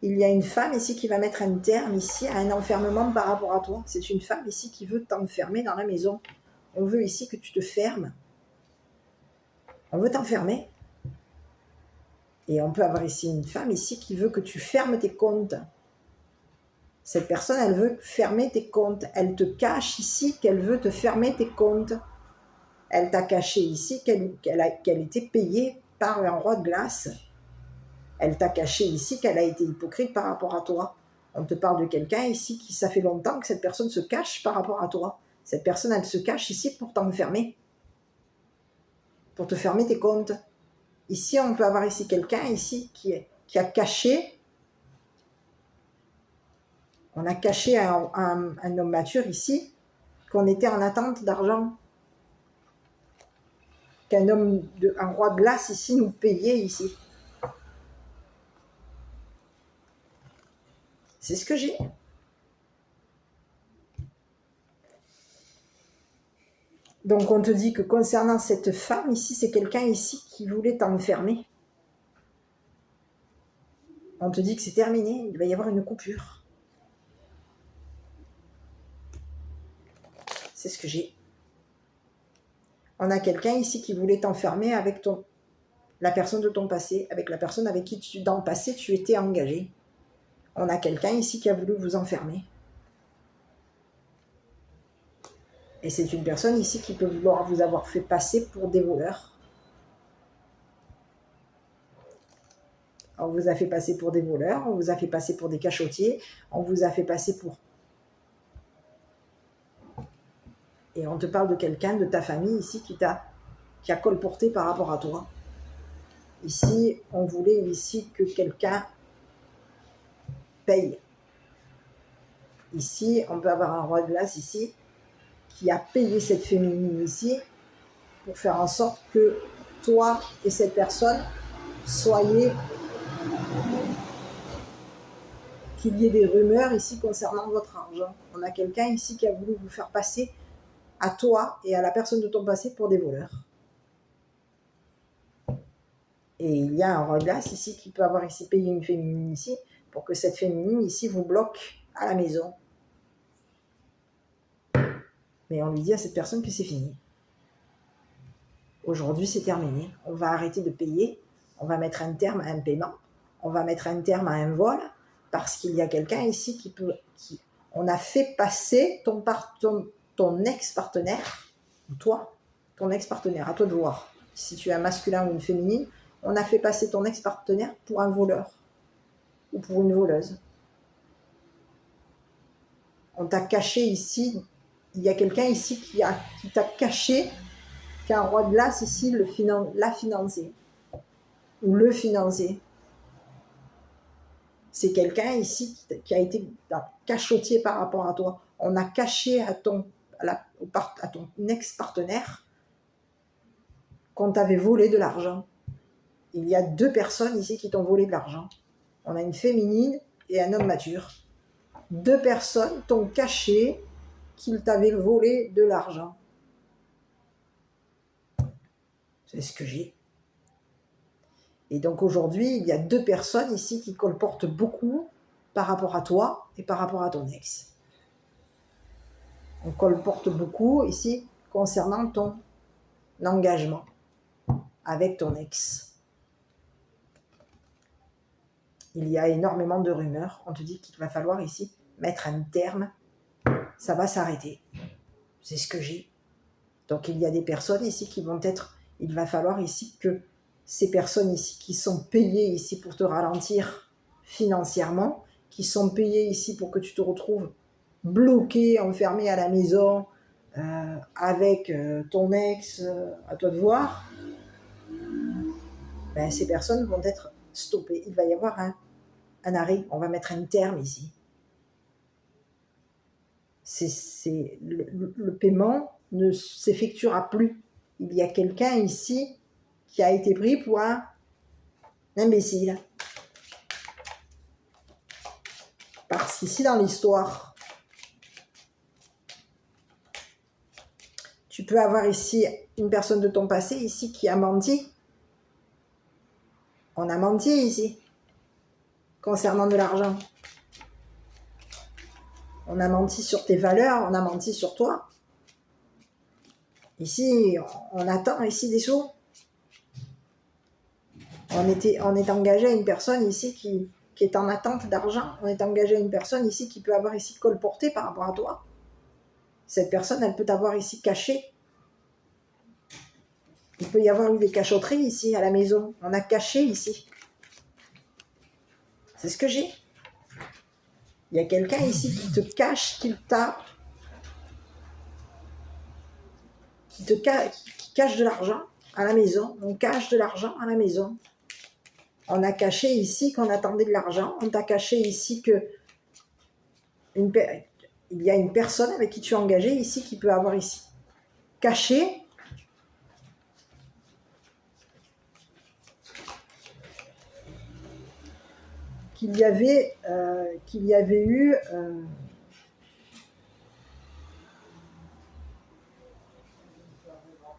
Il y a une femme ici qui va mettre un terme ici à un enfermement par rapport à toi. C'est une femme ici qui veut t'enfermer dans la maison. On veut ici que tu te fermes. On veut t'enfermer. Et on peut avoir ici une femme ici qui veut que tu fermes tes comptes. Cette personne, elle veut fermer tes comptes. Elle te cache ici qu'elle veut te fermer tes comptes. Elle t'a caché ici qu'elle était payée par un roi de glace. Elle t'a caché ici qu'elle a été hypocrite par rapport à toi. On te parle de quelqu'un ici qui, ça fait longtemps que cette personne se cache par rapport à toi. Cette personne, elle se cache ici pour t'enfermer. Pour te fermer tes comptes. Ici, on peut avoir ici quelqu'un ici qui a caché. On a caché un homme mature ici qu'on était en attente d'argent. Un roi de glace ici nous payait ici. C'est ce que j'ai. Donc on te dit que concernant cette femme ici, c'est quelqu'un ici qui voulait t'enfermer. On te dit que c'est terminé, il va y avoir une coupure. C'est ce que j'ai. On a quelqu'un ici qui voulait t'enfermer avec la personne de ton passé, avec la personne avec qui dans le passé tu étais engagé. On a quelqu'un ici qui a voulu vous enfermer. Et c'est une personne ici qui peut vouloir vous avoir fait passer pour des voleurs. On vous a fait passer pour des voleurs, on vous a fait passer pour des cachotiers, on vous a fait passer pour... Et on te parle de quelqu'un de ta famille ici qui t'a qui a colporté par rapport à toi. Ici, on voulait ici que quelqu'un paye. Ici, on peut avoir un roi de glace ici qui a payé cette féminine ici pour faire en sorte que toi et cette personne soyez, qu'il y ait des rumeurs ici concernant votre argent. On a quelqu'un ici qui a voulu vous faire passer à toi et à la personne de ton passé pour des voleurs. Et il y a un roi de glace ici qui peut avoir ici payé une féminine ici pour que cette féminine ici vous bloque à la maison. Mais on lui dit à cette personne que c'est fini. Aujourd'hui, c'est terminé. On va arrêter de payer. On va mettre un terme à un paiement. On va mettre un terme à un vol parce qu'il y a quelqu'un ici qui peut... on a fait passer ton ex-partenaire, toi, ton ex-partenaire, à toi de voir. Si tu es un masculin ou une féminine, on a fait passer ton ex-partenaire pour un voleur ou pour une voleuse. On t'a caché ici, il y a quelqu'un ici qui t'a caché qu'un roi de glace ici l'a financé ou le financé. C'est quelqu'un ici qui a été cachotier par rapport à toi. On a caché à ton ex-partenaire qu'on t'avait volé de l'argent. Il y a 2 personnes ici qui t'ont volé de l'argent. On a une féminine et un homme mature. 2 personnes t'ont caché qu'ils t'avaient volé de l'argent. C'est ce que j'ai. Et donc aujourd'hui, il y a 2 personnes ici qui colportent beaucoup par rapport à toi et par rapport à ton ex. On colporte beaucoup ici concernant ton engagement avec ton ex. Il y a énormément de rumeurs. On te dit qu'il va falloir ici mettre un terme. Ça va s'arrêter. C'est ce que j'ai. Donc il y a des personnes ici qui vont être... Il va falloir ici que ces personnes ici qui sont payées ici pour te ralentir financièrement, qui sont payées ici pour que tu te retrouves bloqué, enfermé à la maison avec ton ex, à toi de voir, ben, ces personnes vont être stoppées. Il va y avoir un arrêt. On va mettre un terme ici. Le paiement ne s'effectuera plus. Il y a quelqu'un ici qui a été pris pour un imbécile. Parce qu'ici dans l'histoire, tu peux avoir ici une personne de ton passé ici qui a menti. On a menti ici concernant de l'argent. On a menti sur tes valeurs, on a menti sur toi. Ici, on attend ici des sous. On est engagé à une personne ici qui est en attente d'argent. On est engagé à une personne ici qui peut avoir ici colporté par rapport à toi. Cette personne, elle peut t'avoir ici caché. Il peut y avoir eu des cachotteries ici à la maison. On a caché ici. C'est ce que j'ai. Il y a quelqu'un ici qui te cache, qui cache de l'argent à la maison. On cache de l'argent à la maison. On a caché ici qu'on attendait de l'argent. On t'a caché ici que il y a une personne avec qui tu es engagé ici qui peut avoir ici caché qu'il y avait eu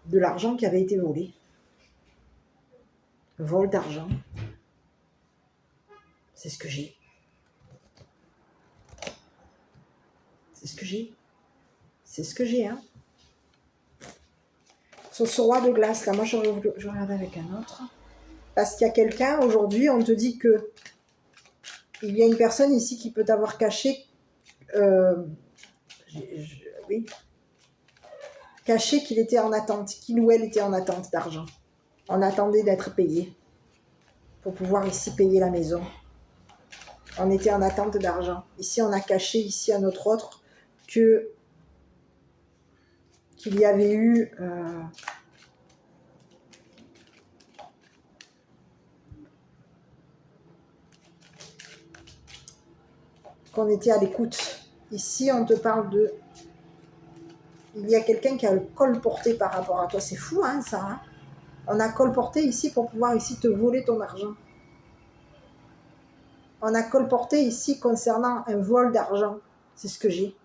de l'argent qui avait été volé. Vol d'argent. C'est ce que j'ai. C'est ce que j'ai. C'est ce que j'ai, hein. Sur ce roi de glace, là, moi je regarde avec un autre. Parce qu'il y a quelqu'un, aujourd'hui, on te dit que il y a une personne ici qui peut t'avoir caché, oui, caché qu'il était en attente, qu'il ou elle était en attente d'argent. On attendait d'être payé pour pouvoir ici payer la maison. On était en attente d'argent. Ici, on a caché ici à notre autre qu'il y avait eu qu'on était à l'écoute. Ici, on te parle de... Il y a quelqu'un qui a le col porté par rapport à toi. C'est fou, hein, ça. Hein, on a colporté ici pour pouvoir ici te voler ton argent. On a colporté ici concernant un vol d'argent. C'est ce que j'ai.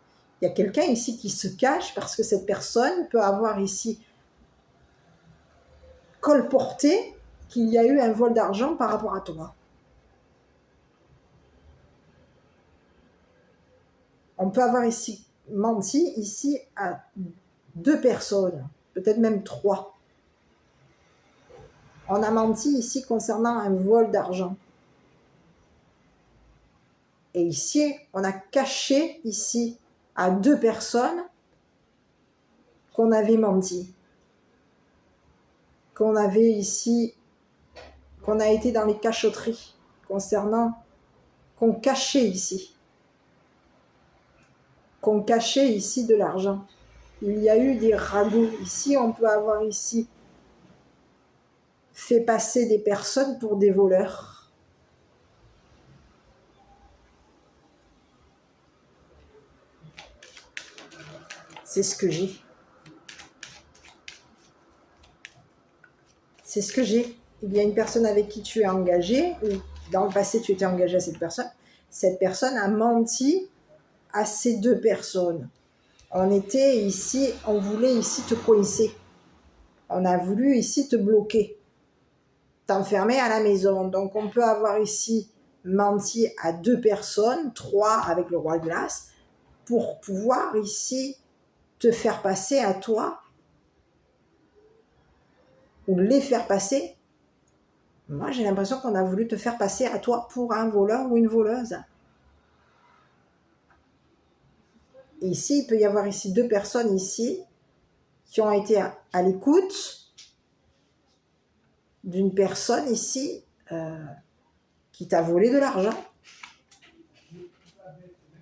Il y a quelqu'un ici qui se cache parce que cette personne peut avoir ici colporté qu'il y a eu un vol d'argent par rapport à toi. On peut avoir ici menti ici à 2 personnes, peut-être même 3. On a menti ici concernant un vol d'argent. Et ici, on a caché ici à 2 personnes qu'on avait menti. Qu'on avait ici, qu'on a été dans les cachotteries concernant, qu'on cachait ici. Qu'on cachait ici de l'argent. Il y a eu des ragots. Ici, on peut avoir ici fait passer des personnes pour des voleurs. C'est ce que j'ai. C'est ce que j'ai. Il y a une personne avec qui tu es engagé, ou dans le passé tu étais engagé à cette personne. Cette personne a menti à ces 2 personnes. On était ici, on voulait ici te coincer. On a voulu ici te bloquer, t'enfermer à la maison. Donc on peut avoir ici menti à 2 personnes, 3 avec le roi de glace, pour pouvoir ici te faire passer à toi, ou les faire passer. Moi j'ai l'impression qu'on a voulu te faire passer à toi pour un voleur ou une voleuse. Ici, il peut y avoir ici 2 personnes ici qui ont été à l'écoute d'une personne ici qui t'a volé de l'argent.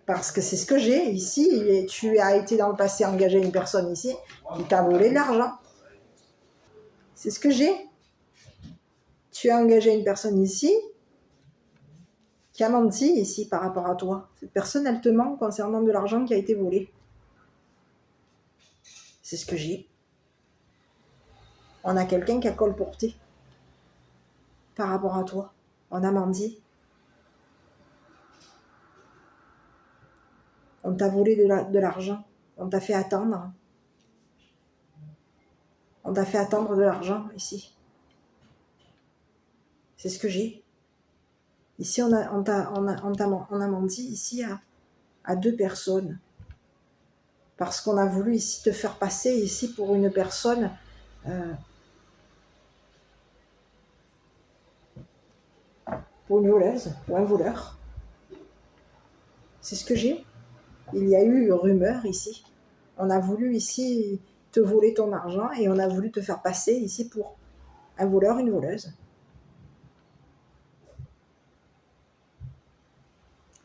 Parce que c'est ce que j'ai ici. Tu as été dans le passé engagé une personne ici qui t'a volé de l'argent. C'est ce que j'ai. Tu as engagé une personne ici qui a menti ici par rapport à toi. Cette personne, elle te ment concernant de l'argent qui a été volé. C'est ce que j'ai. On a quelqu'un qui a colporté par rapport à toi. On a menti. On t'a volé de l'argent. On t'a fait attendre. On t'a fait attendre de l'argent ici. C'est ce que j'ai. Ici, on a menti ici à 2 personnes. Parce qu'on a voulu ici te faire passer ici pour une personne pour une voleuse ou un voleur. C'est ce que j'ai. Il y a eu rumeur ici. On a voulu ici te voler ton argent et on a voulu te faire passer ici pour un voleur, une voleuse.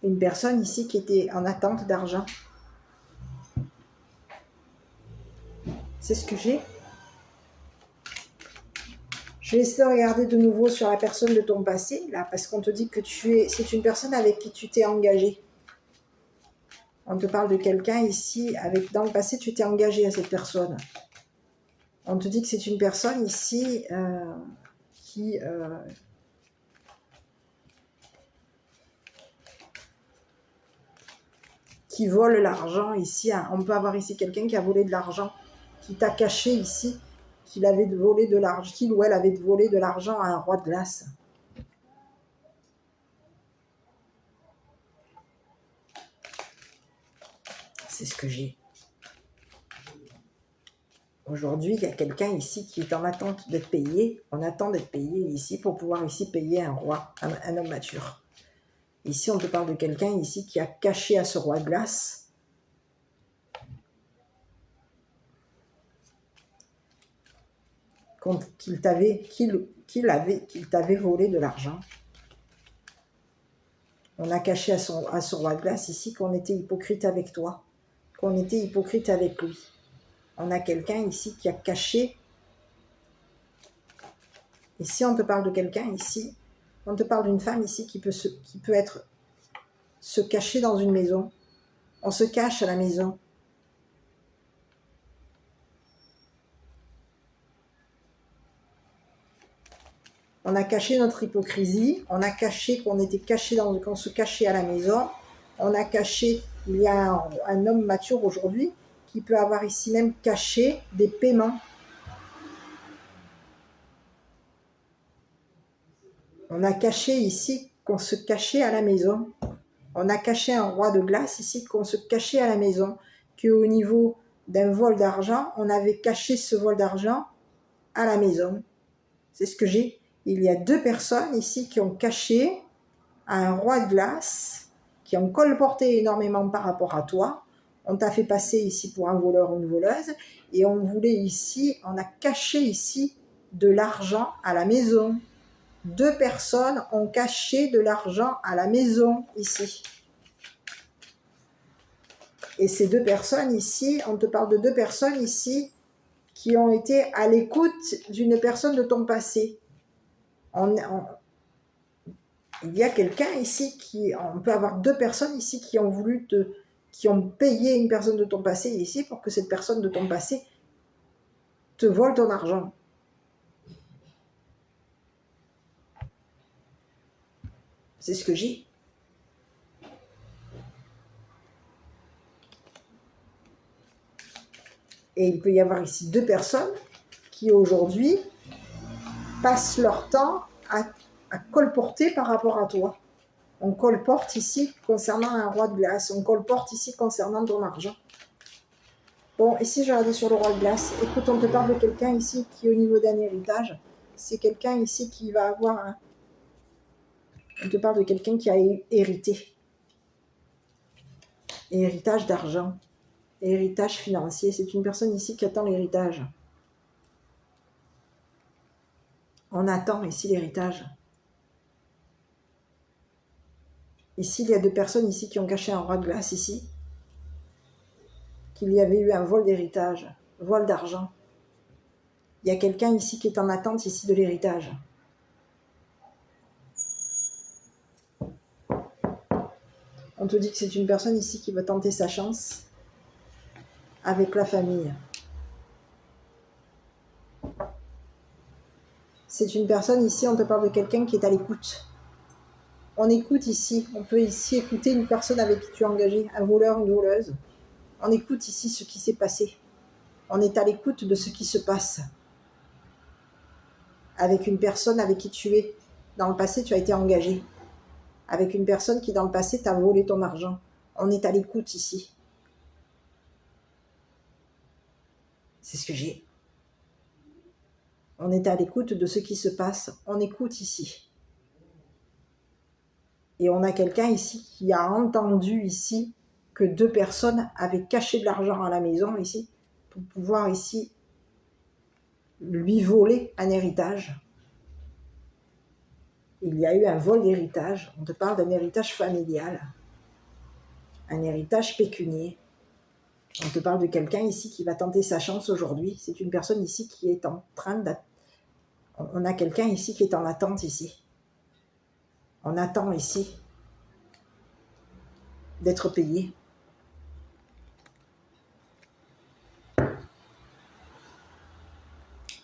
Une personne ici qui était en attente d'argent. C'est ce que j'ai. Je vais essayer de regarder de nouveau sur la personne de ton passé, là, parce qu'on te dit que c'est une personne avec qui tu t'es engagé. On te parle de quelqu'un ici, dans le passé, tu t'es engagé à cette personne. On te dit que c'est une personne ici qui vole l'argent ici. On peut avoir ici quelqu'un qui a volé de l'argent, qui t'a caché ici, qu'il avait volé de l'argent, qu'il ou elle avait volé de l'argent à un roi de glace. C'est ce que j'ai. Aujourd'hui, il y a quelqu'un ici qui est en attente d'être payé. On attend d'être payé ici pour pouvoir ici payer un roi, un homme mature. Ici, on te parle de quelqu'un ici qui a caché à ce roi de glace qu'il t'avait volé de l'argent. On a caché à ce roi de glace ici qu'on était hypocrite avec toi, qu'on était hypocrite avec lui. On a quelqu'un ici qui a caché. Ici, on te parle de quelqu'un ici. On te parle d'une femme ici qui peut être se cacher dans une maison. On se cache à la maison. On a caché notre hypocrisie, on a caché qu'on se cachait à la maison, on a caché, il y a un homme mature aujourd'hui qui peut avoir ici même caché des paiements. On a caché ici qu'on se cachait à la maison. On a caché un roi de glace ici qu'on se cachait à la maison. Qu'au niveau d'un vol d'argent, on avait caché ce vol d'argent à la maison. C'est ce que j'ai. Il y a 2 personnes ici qui ont caché un roi de glace, qui ont colporté énormément par rapport à toi. On t'a fait passer ici pour un voleur ou une voleuse et on a caché ici de l'argent à la maison. 2 personnes ont caché de l'argent à la maison ici. Et ces 2 personnes ici, on te parle de 2 personnes ici qui ont été à l'écoute d'une personne de ton passé. Il y a quelqu'un ici on peut avoir 2 personnes ici qui ont payé une personne de ton passé ici pour que cette personne de ton passé te vole ton argent. C'est ce que j'ai. Et il peut y avoir ici 2 personnes qui aujourd'hui passent leur temps à colporter par rapport à toi. On colporte ici concernant un roi de glace, on colporte ici concernant ton argent. Bon, ici j'ai regardé sur le roi de glace. Écoute, on te parle de quelqu'un ici qui, au niveau d'un héritage, c'est quelqu'un ici qui va avoir On te parle de quelqu'un qui a hérité. Héritage d'argent. Héritage financier. C'est une personne ici qui attend l'héritage. On attend ici l'héritage. Ici, il y a 2 personnes ici qui ont caché un roi de glace ici. Qu'il y avait eu un vol d'héritage, vol d'argent. Il y a quelqu'un ici qui est en attente ici de l'héritage. On te dit que c'est une personne ici qui va tenter sa chance avec la famille. C'est une personne ici, on te parle de quelqu'un qui est à l'écoute. On écoute ici, on peut ici écouter une personne avec qui tu es engagé, un voleur, une voleuse. On écoute ici ce qui s'est passé. On est à l'écoute de ce qui se passe. Avec une personne avec qui tu es. Dans le passé, tu as été engagé. Avec une personne qui, dans le passé, t'a volé ton argent. On est à l'écoute ici. C'est ce que j'ai. On est à l'écoute de ce qui se passe. On écoute ici. Et on a quelqu'un ici qui a entendu ici que 2 personnes avaient caché de l'argent à la maison ici pour pouvoir ici lui voler un héritage. Il y a eu un vol d'héritage. On te parle d'un héritage familial, un héritage pécunier. On te parle de quelqu'un ici qui va tenter sa chance aujourd'hui. C'est une personne ici qui est en train d'attendre. On a quelqu'un ici qui est en attente ici. On attend ici d'être payé.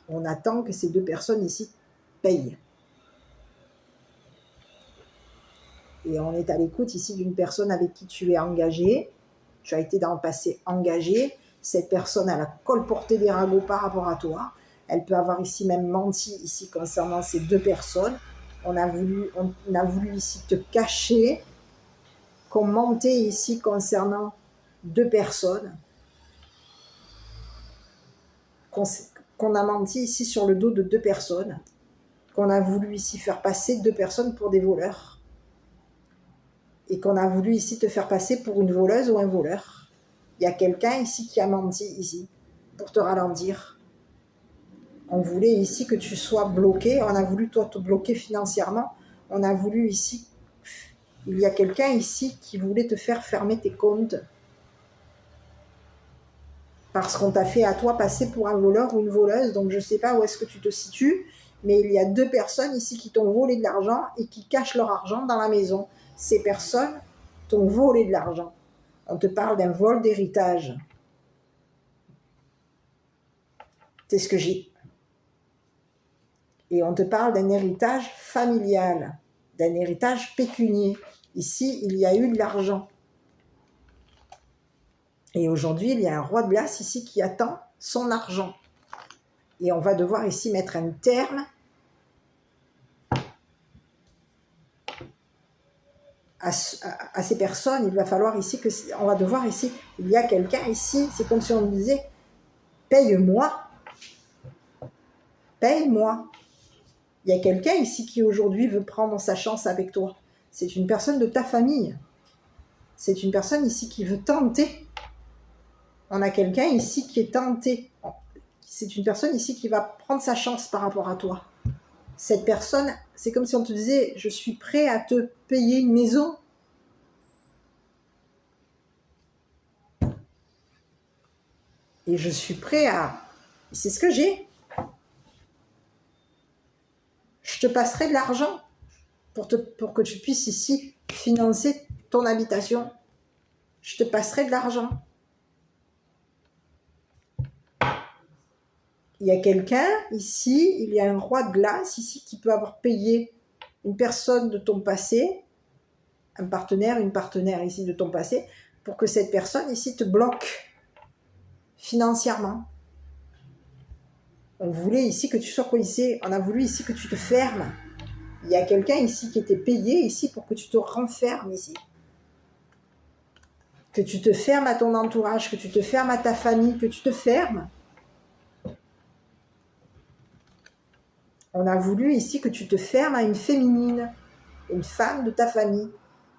On attend que ces 2 personnes ici payent. Et on est à l'écoute ici d'une personne avec qui tu es engagé. Tu as été dans le passé engagé. Cette personne, elle a colporté des ragots par rapport à toi. Elle peut avoir ici même menti ici concernant ces 2 personnes. On a voulu ici te cacher qu'on mentait ici concernant 2 personnes. Qu'on a menti ici sur le dos de 2 personnes. Qu'on a voulu ici faire passer 2 personnes pour des voleurs. Et qu'on a voulu ici te faire passer pour une voleuse ou un voleur. Il y a quelqu'un ici qui a menti ici pour te ralentir. On voulait ici que tu sois bloqué. On a voulu toi te bloquer financièrement. On a voulu ici... Il y a quelqu'un ici qui voulait te faire fermer tes comptes. Parce qu'on t'a fait à toi passer pour un voleur ou une voleuse. Donc je ne sais pas où est-ce que tu te situes. Mais il y a 2 personnes ici qui t'ont volé de l'argent et qui cachent leur argent dans la maison. Ces personnes t'ont volé de l'argent. On te parle d'un vol d'héritage. C'est ce que j'ai. Et on te parle d'un héritage familial, d'un héritage pécunier. Ici, il y a eu de l'argent. Et aujourd'hui, il y a un roi de glace ici qui attend son argent. Et on va devoir ici mettre un terme à ces personnes. Il va falloir ici on va devoir ici, il y a quelqu'un ici, c'est comme si on disait, paye-moi. Paye-moi. Il y a quelqu'un ici qui aujourd'hui veut prendre sa chance avec toi. C'est une personne de ta famille. C'est une personne ici qui veut tenter. On a quelqu'un ici qui est tenté. C'est une personne ici qui va prendre sa chance par rapport à toi. Cette personne, c'est comme si on te disait, je suis prêt à te payer une maison. Et je suis prêt à... C'est ce que j'ai. Je te passerai de l'argent pour que tu puisses ici financer ton habitation. Je te passerai de l'argent. Il y a quelqu'un ici, il y a un roi de glace ici qui peut avoir payé une personne de ton passé, un partenaire, une partenaire ici de ton passé, pour que cette personne ici te bloque financièrement. On voulait ici que tu sois coincé, on a voulu ici que tu te fermes. Il y a quelqu'un ici qui était payé ici pour que tu te renfermes ici. Que tu te fermes à ton entourage, que tu te fermes à ta famille, que tu te fermes. On a voulu ici que tu te fermes à une féminine, une femme de ta famille.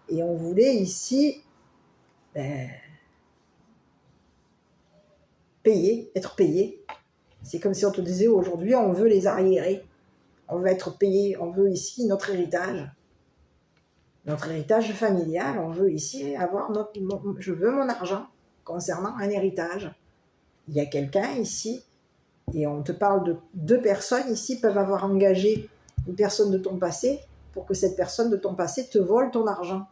Et on voulait ici payer, être payé. C'est comme si on te disait aujourd'hui, on veut les arriérés. On veut être payé, on veut ici notre héritage. Notre héritage familial, on veut ici avoir je veux mon argent concernant un héritage. Il y a quelqu'un ici, et on te parle de 2 personnes ici, peuvent avoir engagé une personne de ton passé pour que cette personne de ton passé te vole ton argent.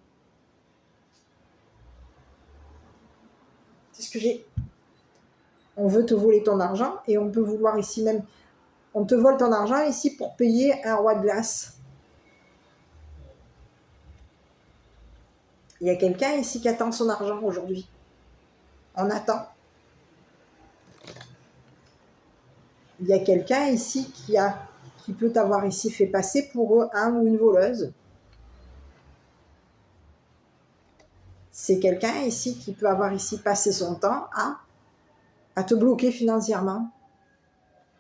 C'est ce que j'ai. On veut te voler ton argent et on peut vouloir ici même, on te vole ton argent ici pour payer un roi de glace. Il y a quelqu'un ici qui attend son argent aujourd'hui. On attend. Il y a quelqu'un ici qui peut t'avoir ici fait passer pour un ou une voleuse. C'est quelqu'un ici qui peut avoir ici passé son temps à te bloquer financièrement,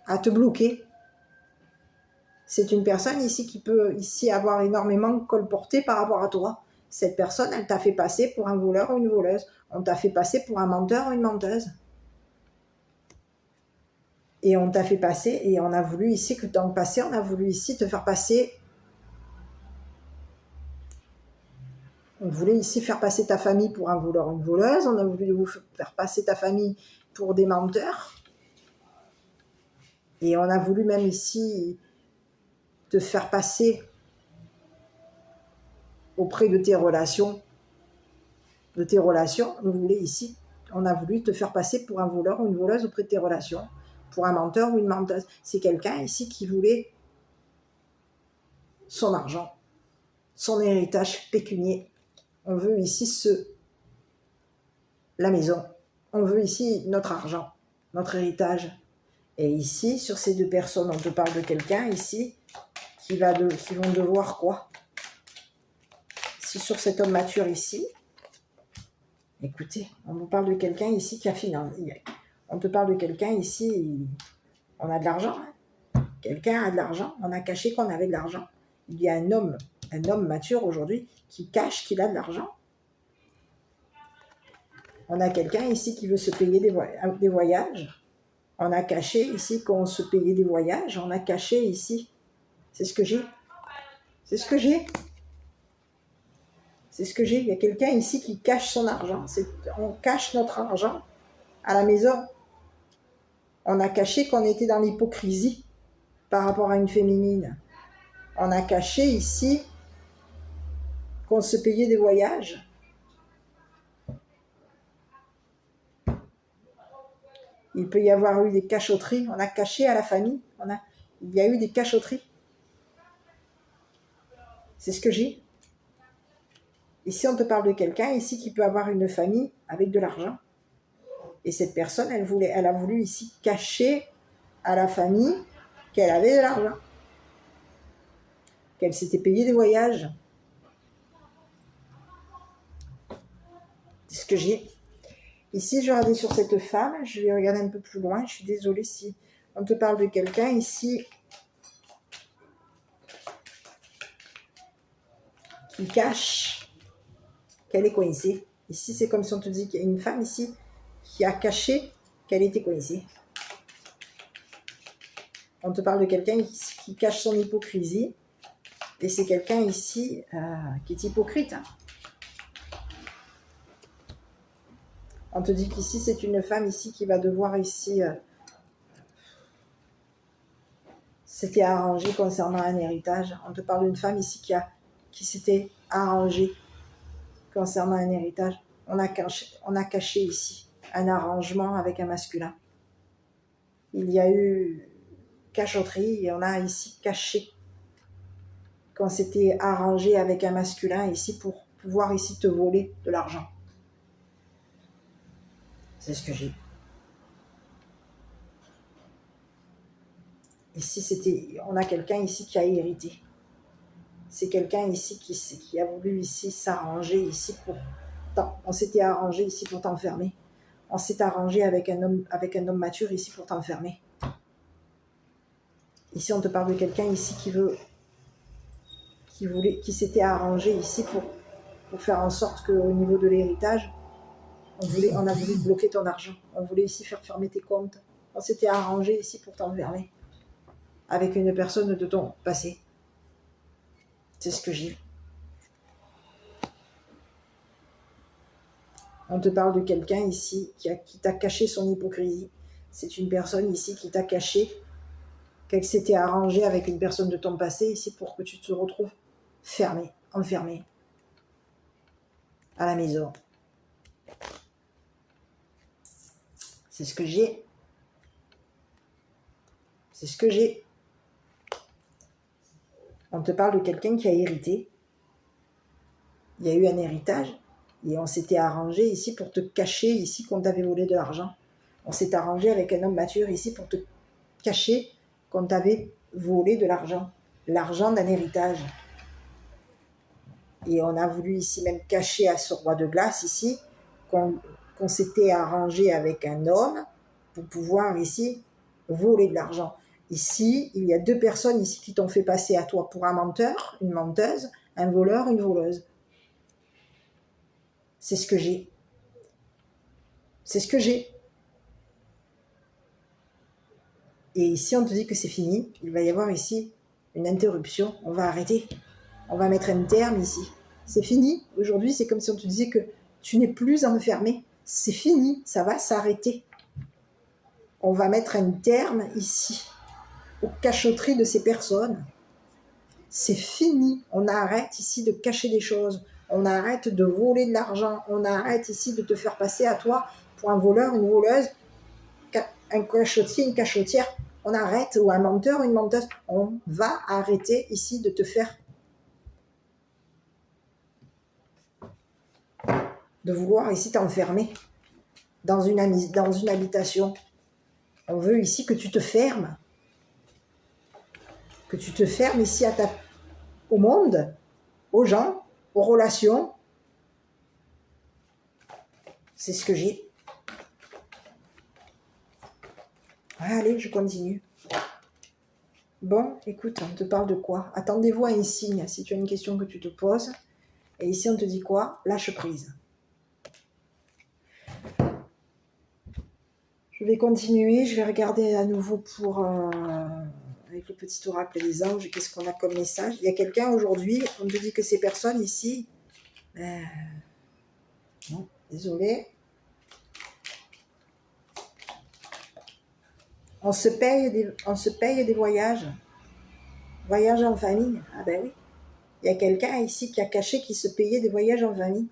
à te bloquer. C'est une personne ici qui peut ici avoir énormément colporté par rapport à toi. Cette personne, elle t'a fait passer pour un voleur ou une voleuse. On t'a fait passer pour un menteur ou une menteuse. Et on t'a fait passer, et on a voulu ici que dans le passé, on a voulu ici te faire passer. On voulait ici faire passer ta famille pour un voleur ou une voleuse. On a voulu vous faire passer ta famille pour des menteurs. Et on a voulu même ici te faire passer auprès de tes relations. On a voulu te faire passer pour un voleur ou une voleuse auprès de tes relations, pour un menteur ou une menteuse. C'est quelqu'un ici qui voulait son argent, son héritage pécunier. On veut ici la maison. On veut ici notre argent, notre héritage. Et ici, sur ces 2 personnes, on te parle de quelqu'un ici qui vont devoir quoi? Si sur cet homme mature ici, écoutez, on vous parle de quelqu'un ici qui a financé. On te parle de quelqu'un ici, on a de l'argent. Hein? Quelqu'un a de l'argent, on a caché qu'on avait de l'argent. Il y a un homme mature aujourd'hui qui cache qu'il a de l'argent. On a quelqu'un ici qui veut se payer des voyages. On a caché ici qu'on se payait des voyages. On a caché ici. C'est ce que j'ai. C'est ce que j'ai. C'est ce que j'ai. Il y a quelqu'un ici qui cache son argent. On cache notre argent à la maison. On a caché qu'on était dans l'hypocrisie par rapport à une féminine. On a caché ici qu'on se payait des voyages. Il peut y avoir eu des cachotteries. On a caché à la famille. Il y a eu des cachotteries. C'est ce que j'ai. Ici, on te parle de quelqu'un ici qui peut avoir une famille avec de l'argent. Et cette personne, elle a voulu ici cacher à la famille qu'elle avait de l'argent. Qu'elle s'était payé des voyages. C'est ce que j'ai. Ici, je regardais sur cette femme. Je vais regarder un peu plus loin. Je suis désolée si on te parle de quelqu'un ici qui cache qu'elle est coincée. Ici, c'est comme si on te dit qu'il y a une femme ici qui a caché qu'elle était coincée. On te parle de quelqu'un qui cache son hypocrisie. Et c'est quelqu'un ici qui est hypocrite. On te dit qu'ici, c'est une femme ici qui va devoir ici... s'était arrangée concernant un héritage. On te parle d'une femme ici qui s'était arrangée concernant un héritage. On a caché ici un arrangement avec un masculin. Il y a eu cachotterie et on a ici caché qu'on s'était arrangé avec un masculin ici pour pouvoir ici te voler de l'argent. C'est ce que j'ai. Ici, on a quelqu'un ici qui a hérité. C'est quelqu'un ici qui a voulu ici s'arranger ici pour... On s'était arrangé ici pour t'enfermer. On s'est arrangé avec un homme mature ici pour t'enfermer. Ici, on te parle de quelqu'un ici qui s'était arrangé ici pour faire en sorte qu'au niveau de l'héritage, on a voulu bloquer ton argent. On voulait ici faire fermer tes comptes. On s'était arrangé ici pour t'enfermer avec une personne de ton passé. C'est ce que j'ai. On te parle de quelqu'un ici qui t'a caché son hypocrisie. C'est une personne ici qui t'a caché qu'elle s'était arrangée avec une personne de ton passé ici pour que tu te retrouves fermé, enfermé à la maison. C'est ce que j'ai. C'est ce que j'ai. On te parle de quelqu'un qui a hérité. Il y a eu un héritage et on s'était arrangé ici pour te cacher ici qu'on t'avait volé de l'argent. On s'est arrangé avec un homme mature ici pour te cacher qu'on t'avait volé de l'argent. L'argent d'un héritage. Et on a voulu ici même cacher à ce roi de glace ici qu'on s'était arrangé avec un homme pour pouvoir ici voler de l'argent. Ici, il y a deux personnes ici qui t'ont fait passer à toi pour un menteur, une menteuse, un voleur, une voleuse. C'est ce que j'ai. C'est ce que j'ai. Et ici, on te dit que c'est fini. Il va y avoir ici une interruption. On va arrêter. On va mettre un terme ici. C'est fini. Aujourd'hui, c'est comme si on te disait que tu n'es plus enfermé. C'est fini. Ça va s'arrêter. On va mettre un terme ici aux cachotteries de ces personnes. C'est fini. On arrête ici de cacher des choses. On arrête de voler de l'argent. On arrête ici de te faire passer à toi pour un voleur, une voleuse, un cachotier, une cachotière. On arrête, ou un menteur, une menteuse. On va arrêter ici de te faire, de vouloir ici t'enfermer dans une habitation. On veut ici que tu te fermes. Que tu te fermes ici au monde, aux gens, aux relations. C'est ce que j'ai. Allez, je continue. Bon, écoute, on te parle de quoi? Attendez-vous à un signe si tu as une question que tu te poses. Et ici, on te dit quoi? Lâche prise. Je vais continuer, je vais regarder à nouveau avec le petit oracle des anges, qu'est-ce qu'on a comme message. Il y a quelqu'un aujourd'hui, on te dit que ces personnes ici... non, désolé. On se paye des voyages. Voyages en famille. Ah ben oui. Il y a quelqu'un ici qui a caché qu'il se payait des voyages en famille.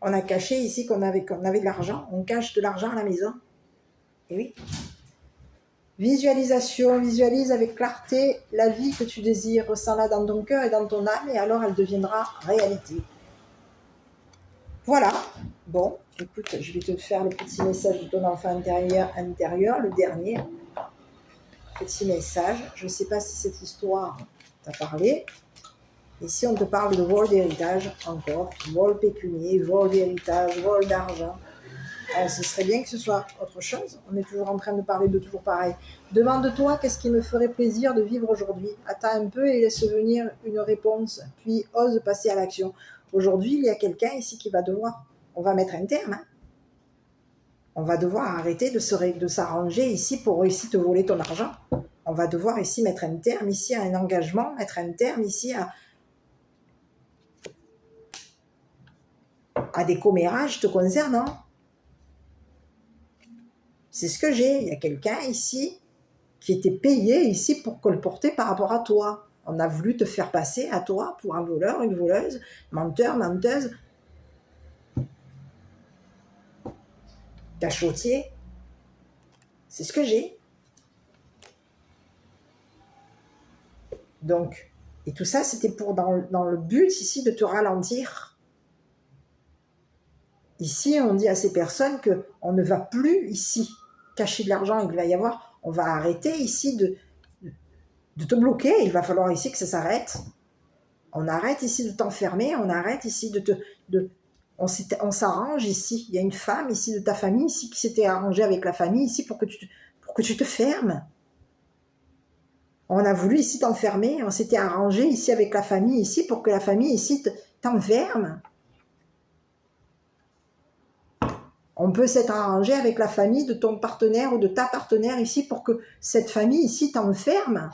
On a caché ici qu'on avait de l'argent. On cache de l'argent à la maison. Et oui. Visualisation, visualise avec clarté la vie que tu désires, ressens-la dans ton cœur et dans ton âme, et alors elle deviendra réalité. Voilà. Bon, écoute, je vais te faire le petit message de ton enfant intérieur, le dernier. Petit message. Je ne sais pas si cette histoire t'a parlé. Ici, on te parle de vol d'héritage encore, vol pécunier, vol d'héritage, vol d'argent. Ce serait bien que ce soit autre chose. On est toujours en train de parler de toujours pareil. Demande-toi qu'est-ce qui me ferait plaisir de vivre aujourd'hui. Attends un peu et laisse venir une réponse, puis ose passer à l'action. Aujourd'hui, il y a quelqu'un ici qui va devoir, on va mettre un terme. Hein. On va devoir arrêter de s'arranger ici pour ici te voler ton argent. On va devoir ici mettre un terme ici à un engagement, mettre un terme ici à des commérages te concernant. C'est ce que j'ai. Il y a quelqu'un ici qui était payé ici pour colporter par rapport à toi. On a voulu te faire passer à toi pour un voleur, une voleuse, menteur, menteuse, cachotier. C'est ce que j'ai. Donc, et tout ça, c'était pour dans le but ici de te ralentir. Ici, on dit à ces personnes qu'on ne va plus ici cacher de l'argent, il va y avoir, on va arrêter ici de te bloquer, il va falloir ici que ça s'arrête. On arrête ici de t'enfermer, on arrête ici on s'arrange ici. Il y a une femme ici de ta famille ici qui s'était arrangée avec la famille ici pour que tu te fermes. On a voulu ici t'enfermer, on s'était arrangé ici avec la famille ici pour que la famille ici t'enferme. On peut s'être arrangé avec la famille de ton partenaire ou de ta partenaire ici pour que cette famille ici t'enferme.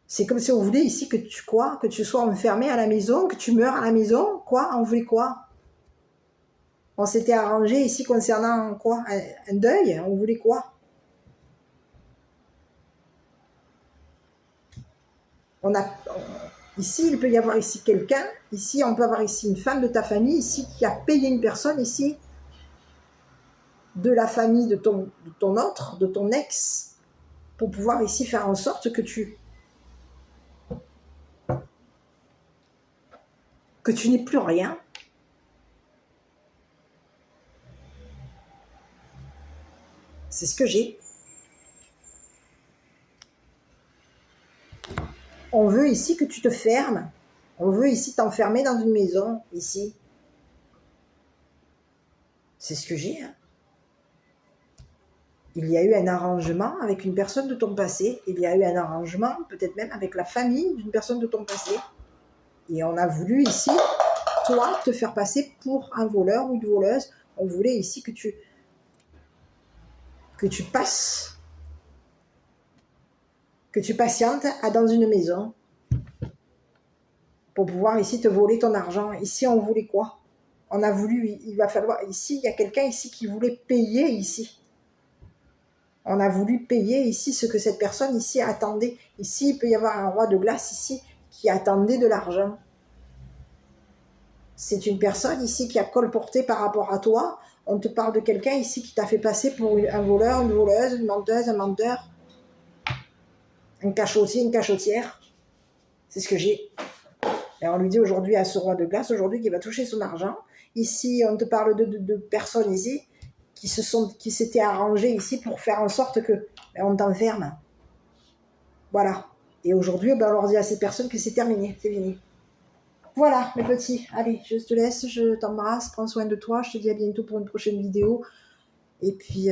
C'est comme si on voulait ici que tu sois enfermé à la maison, que tu meurs à la maison. Quoi? On voulait quoi? On s'était arrangé ici concernant quoi? Un deuil? On voulait quoi? Ici, il peut y avoir ici quelqu'un. Ici, on peut avoir ici une femme de ta famille ici qui a payé une personne ici de la famille de ton ex, pour pouvoir ici faire en sorte que tu n'aies plus rien. C'est ce que j'ai. On veut ici que tu te fermes. On veut ici t'enfermer dans une maison, ici. C'est ce que j'ai. Hein. Il y a eu un arrangement avec une personne de ton passé. Il y a eu un arrangement, peut-être même avec la famille d'une personne de ton passé. Et on a voulu ici, toi, te faire passer pour un voleur ou une voleuse. On voulait ici que tu passes, que tu patientes dans une maison pour pouvoir ici te voler ton argent. Ici, on voulait quoi? On a voulu, il va falloir, ici, il y a quelqu'un ici qui voulait payer ici. On a voulu payer ici ce que cette personne ici attendait. Ici, il peut y avoir un roi de glace ici qui attendait de l'argent. C'est une personne ici qui a colporté par rapport à toi. On te parle de quelqu'un ici qui t'a fait passer pour un voleur, une voleuse, une menteuse, un menteur, un cachotier, une cachotière. C'est ce que j'ai. Et on lui dit aujourd'hui à ce roi de glace, aujourd'hui qu'il va toucher son argent. Ici, on te parle de personnes ici qui s'étaient arrangées ici pour faire en sorte que on t'enferme. Voilà. Et aujourd'hui, on leur dit à ces personnes que c'est terminé, c'est fini. Voilà, mes petits. Allez, je te laisse, je t'embrasse, prends soin de toi. Je te dis à bientôt pour une prochaine vidéo. Et puis,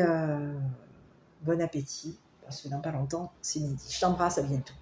bon appétit, parce que dans pas longtemps, c'est midi. Je t'embrasse, à bientôt.